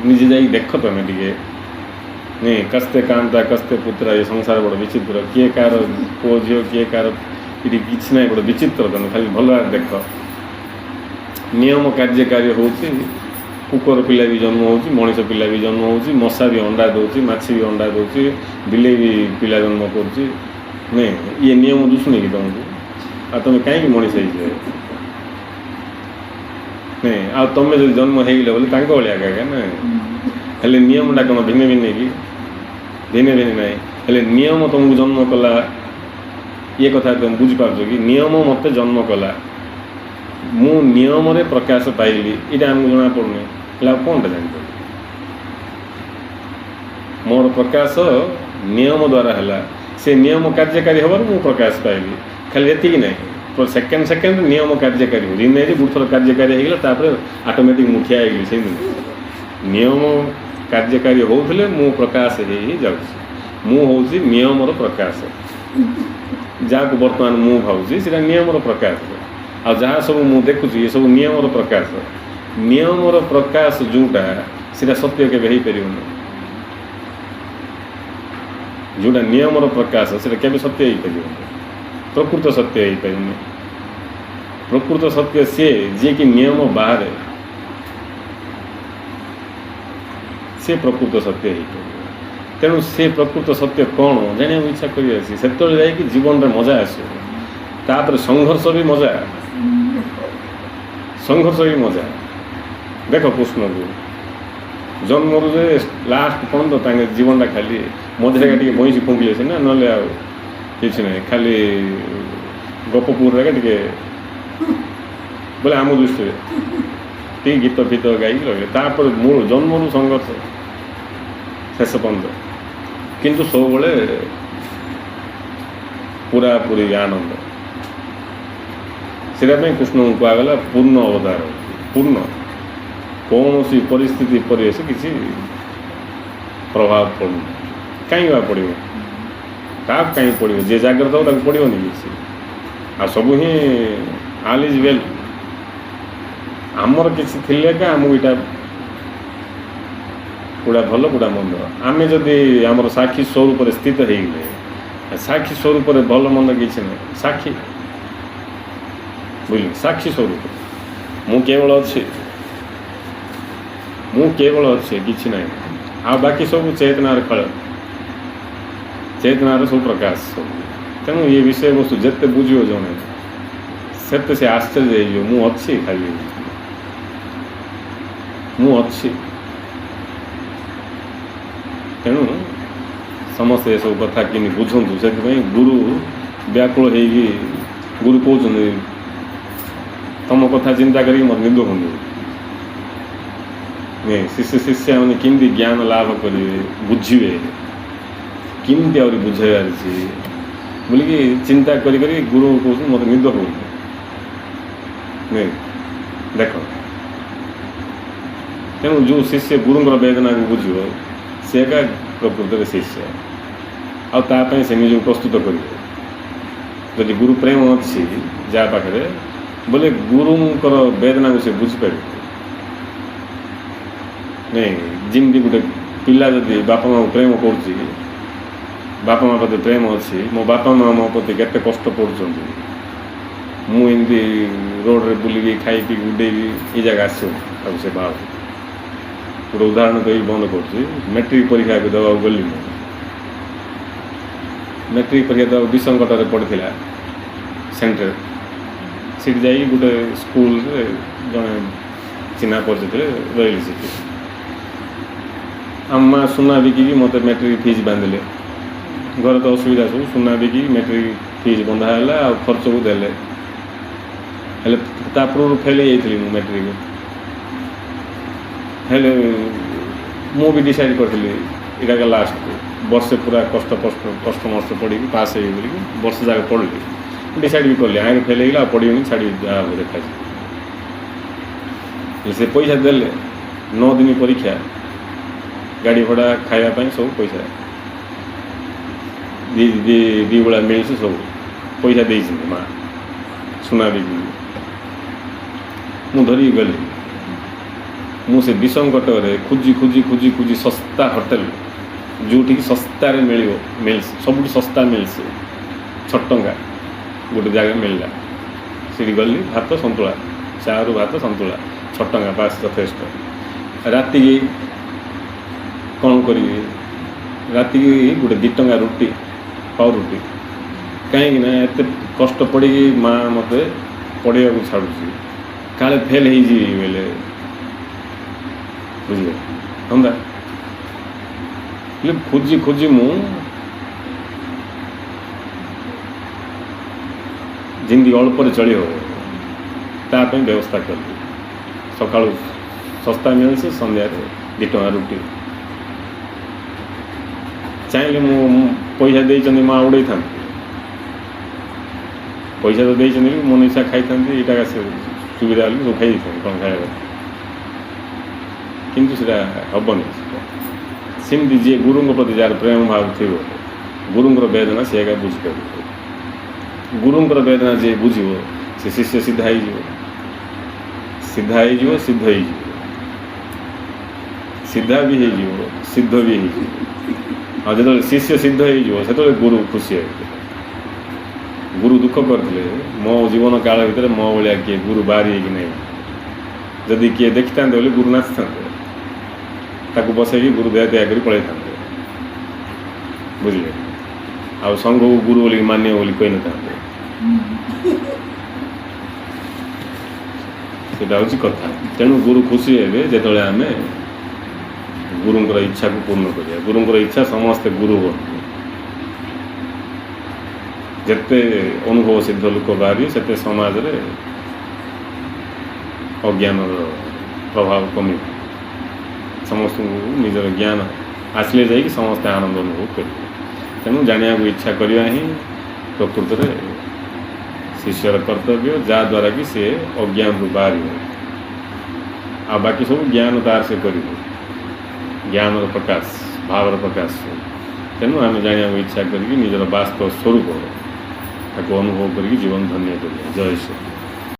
निजे जा देख तुम टे नहीं कस्ते कांता कस्ते पुत्रा ये संसार बड़ विचित्र किए कार पुओ झील किए कार ये कि ना बड़ विचित्र तुम खाली भल देख नियम कार्यकारी हो कुकर पिला भी जन्म हो मनीष पिला भी जन्म हो मशा भी अंडा दौर माछी भी अंडा दौर बिले भी पिला जन्म कर ये नियम दुशुनी कि तुमको आ तुम कहीं मनीष नहीं आ तुम जो जन्म हो गले भाया क्या ना हेल्ले नियमटा कौन भिन्न भिन्न कि भिन्न भिन्न ना हेल्ले नियम तुमको जन्म कला ये कथा तुम बुझीपार कि नियम मत जन्म कला मु नियम रे प्रकाश पाइली ये आमको जना पड़ुनि कौन जान मोर प्रकाश नियम द्वारा है से नियम कार्यकारी हबार मु प्रकाश पाइली खाली ये ना सेकेंड सेकेंड नियम कार्यकारी हो दिन गुड़ कार्यकारी होगा ऑटोमेटिक मुखिया से नियम कार्यकारी होते मु प्रकाश हो मु हूँ नियम प्रकाश जहाँ को बर्तमान मु भावुँ से नियम प्रकाश आ जहाँ सब मु देखुची ये सब नियम प्रकाश नियम प्रकाश जोटा सीटा सत्य के पार जोटा नियम प्रकाश से केवे सत्य हो पार प्रकृत सत्य हो पार प्रकृत सत्य सी जी कि नियम बाहर से प्रकृत सत्य हो पार तेणु से प्रकृत सत्य कौन जाना इच्छा कर जीवन में मजा आसपर संघर्ष भी मजा संघर्ष भी मजा देख कृष्ण को जन्म लास्ट पर्यटन जीवनटा खाली मझे टे बईसी फुंकिले सीना ना कि खाली गपपुर टे बोले आम दृष्टि टे गीत फीत गाई रही मूल जन्म संघर्ष शेष पर्यटन किंतु सब पूरा पूरी आनंद से कृष्ण को कहगला पूर्ण अवतार पूर्ण कौन सी परिस्थिति परिवेश किसी प्रभाव पड़ू कहीं पड़ो क्या कहीं पड़ो जे जाग्रत हो पड़ोनी किसी आ सब ही आल इज वेल आमर किसी थिले का आमको यहाँ गुड़ा भल गुड़ा मंद आम जदि आमर साक्षी स्वरूप स्थित हो गए साक्षी स्वरूप भल मंद किसी ना साक्षी बुझे साक्षी स्वरूप मु केवल अच्छे मु केवल अच्छे कि ना आ बाकी सब चेतनार खल चेतनार सब प्रकाश सब तेणु ये विषय वस्तु जिते बुझे जड़े से से आश्चर्य हो मु अच्छी खाली मु अच्छी तेणु समस्ते सब कथा कि बुझंतु से गुरु व्याकुल हो गुरु कहते तुम कथा चिंता करी मत निद हूँ नहीं शिष्य शिष्य मैंने किमती ज्ञान लाभ करेंगे बुझे किमती आ बुझेबार बोलिकी चिंता करी गुरु कह मत निद हो नहीं देख तेणु जो शिष्य गुरुंर वेदना को बुझे सी का प्रकृत शिष्य आपाई से निज प्रस्तुत कर जदि गुरु प्रेम अच्छी जहाँ पाखे बोले गुरुंर वेदना को से बुझीपार नहीं जमी गोटे पिला जदि बापा माँ प्रेम कर बापा माँ प्रति प्रेम अच्छी मो बापा माँ मो प्रति केते कष्ट पड़ुं मुझे रोड रे बुलिकी खाई पी उडेबी ये जगह आस से भाव गोटे उदाहरण कही बंद कर मैट्रिक परीक्षा को देवा गली मैट्रिक परीक्षा देवा विसंकट पड़ता सेंटर सीट जा गोटे स्कूल जड़े चिन्ह परिचय रही सीट आम माँ सुना बिकी मत मैट्रिक फीस बांधिले घर तो असुविधा सब सुना बिकी मैट्रिक ଫିଜ୍ ବନ୍ଧା ହେଲା ଆଉ ଖର୍ଚ୍ଚକୁ ଦେଲେ ହେଲେ ତା ପୂର୍ବରୁ ଫେଲ୍ ହେଇଯାଇଥିଲି ମୁଁ ମ୍ୟାଟ୍ରିକ୍ ହେଲେ ମୁଁ ବି ଡିସାଇଡ଼୍ କରିଥିଲି ଏଇଟା ଲାଷ୍ଟ ବର୍ଷେ ପୁରା କଷ୍ଟ ମଷ୍ଟ ପଡ଼ିକି ପାସ୍ ହେଇବି ବୋଲିକି ବର୍ଷେ ଯାକ ପଢ଼ିଲି ଡିସାଇଡ଼୍ ବି କଲି ଆଗରେ ଫେଲ୍ ହେଇଗଲା ଆଉ ପଢ଼ିବିନି ଛାଡ଼ି ଯାହା ଦେଖାଯିବ ହେଲେ ସେ ପଇସା ଦେଲେ 9 ଦିନ ପରୀକ୍ଷା ଗାଡ଼ି ଭଡ଼ା ଖାଇବା ପାଇଁ ସବୁ ପଇସା ଦି ବେଳା ମିଳିଛି ସବୁ ପଇସା ଦେଇଛନ୍ତି ମା ସୁନା ଦେଇଛନ୍ତି ମୁଁ ଧରିକି ଗଲି ମୁଁ ସେ ବିଷମ କଟକରେ ଖୋଜି ଶସ୍ତା ହୋଟେଲ ଯେଉଁଠିକି ଶସ୍ତାରେ ମିଲ୍ସ ସବୁଠୁ ଶସ୍ତା ମିଲ୍ସ 6 ଟଙ୍କା ଗୋଟେ ଜାଗା ମିଳିଲା ସେଠି ଗଲି ଭାତ ସନ୍ତୁଳା ଚାରୁ ଭାତ ସନ୍ତୁଳା 6 ଟଙ୍କା ବାସ୍ ଯଥେଷ୍ଟ ରାତିକି କ'ଣ କରିବି ରାତିକି ଗୋଟେ 2 ଟଙ୍କା ରୁଟି ପାଉରୁଟି କାହିଁକି ନା ଏତେ କଷ୍ଟ ପଡ଼ିକି ମା ମୋତେ ପଢ଼େଇବାକୁ ଛାଡ଼ୁଛି କାଳେ ଫେଲ୍ ହେଇଯିବି ବେଲେ ବୁଝିଲେ ହନ୍ତା ହେଲେ ଖୋଜି ମୁଁ ଯେମିତି ଅଳ୍ପରେ ଚଳି ହେବ ତା ପାଇଁ ବ୍ୟବସ୍ଥା କଲି ସକାଳୁ ଶସ୍ତା ମିଳୁଛି ସନ୍ଧ୍ୟାରେ 2 ଟଙ୍କା ରୁଟି ଚାହିଁଲେ ମୁଁ ପଇସା ଦେଇଛନ୍ତି ମା ଉଡ଼େଇଥାନ୍ତି ପଇସା ତ ଦେଇଛନ୍ତି ମନ ଇଚ୍ଛା ଖାଇଥାନ୍ତି ଏଇଟା ସୁବିଧା ହେଲେ ସବୁ ଖାଇ ଦେଇଥାନ୍ତି କ'ଣ ଖାଇବା କିନ୍ତୁ ସେଇଟା ହେବନି ସେମିତି ଯିଏ ଗୁରୁଙ୍କ ପ୍ରତି ଯାହାର ପ୍ରେମ ଭାବ ଥିବ ଗୁରୁଙ୍କର ବେଦନା ସେ ଏକା ବୁଝିପାରିବ ଗୁରୁଙ୍କର ବେଦନା ଯିଏ ବୁଝିବ ସେ ଶିଷ୍ୟ ସିଦ୍ଧ ହେଇଯିବ ସିଦ୍ଧ ହେଇଯିବ ସିଦ୍ଧା ବି ହେଇଯିବ ସିଦ୍ଧ ବି ହେଇଯିବ ଆଉ ଯେତେବେଳେ ଶିଷ୍ୟ ସିଦ୍ଧ ହେଇଯିବ ସେତେବେଳେ ଗୁରୁ ଖୁସି ହେବେ ଗୁରୁ ଦୁଃଖ କରିଥିଲେ ମୋ ଜୀବନ କାଳ ଭିତରେ ମୋ ଭଳିଆ କିଏ ଗୁରୁ ବାହାରି ହେଇକି ନାହିଁ ଯଦି କିଏ ଦେଖିଥାନ୍ତେ ବୋଲି ଗୁରୁ ନାଚିଥାନ୍ତେ ତାକୁ ବସେଇକି ଗୁରୁ ଦେହ କରି ପଳେଇଥାନ୍ତେ ବୁଝିଲେ ଆଉ ସଂଘକୁ ଗୁରୁ ବୋଲିକି ମାନ୍ୟ ବୋଲି କହିନଥାନ୍ତେ ସେଇଟା ହେଉଛି କଥା ତେଣୁ ଗୁରୁ ଖୁସି ହେବେ ଯେତେବେଳେ ଆମେ ଗୁରୁଙ୍କର ଇଚ୍ଛାକୁ ପୂର୍ଣ୍ଣ କରିବା ଗୁରୁଙ୍କର ଇଚ୍ଛା ସମସ୍ତେ ଗୁରୁ ହୁଅନ୍ତି ଯେତେ ଅନୁଭବ ସିଦ୍ଧ ଲୋକ ବାହାରିବେ ସେତେ ସମାଜରେ ଅଜ୍ଞାନର ପ୍ରଭାବ କମିବ ସମସ୍ତଙ୍କୁ ନିଜର ଜ୍ଞାନ ଆସିଲେ ଯାଇକି ସମସ୍ତେ ଆନନ୍ଦ ଅନୁଭବ କରିବେ ତେଣୁ ଜାଣିବାକୁ ଇଚ୍ଛା କରିବା ହିଁ ପ୍ରକୃତରେ ଶିଷ୍ୟର କର୍ତ୍ତବ୍ୟ ଯାହାଦ୍ୱାରା କି ସେ ଅଜ୍ଞାନରୁ ବାହାରିବ ଆଉ ବାକି ସବୁ ଜ୍ଞାନ ତାର ସେ କରିବ ଜ୍ଞାନର ପ୍ରକାଶ ଭାବର ପ୍ରକାଶ ତେଣୁ ଆମେ ଜାଣିବାକୁ ଇଚ୍ଛା କରିକି ନିଜର ବାସ୍ତବ ସ୍ୱରୂପ ତାକୁ ଅନୁଭବ କରିକି ଜୀବନ ଧନ୍ୟ କରିବା ଜୟ ଶ୍ରୀ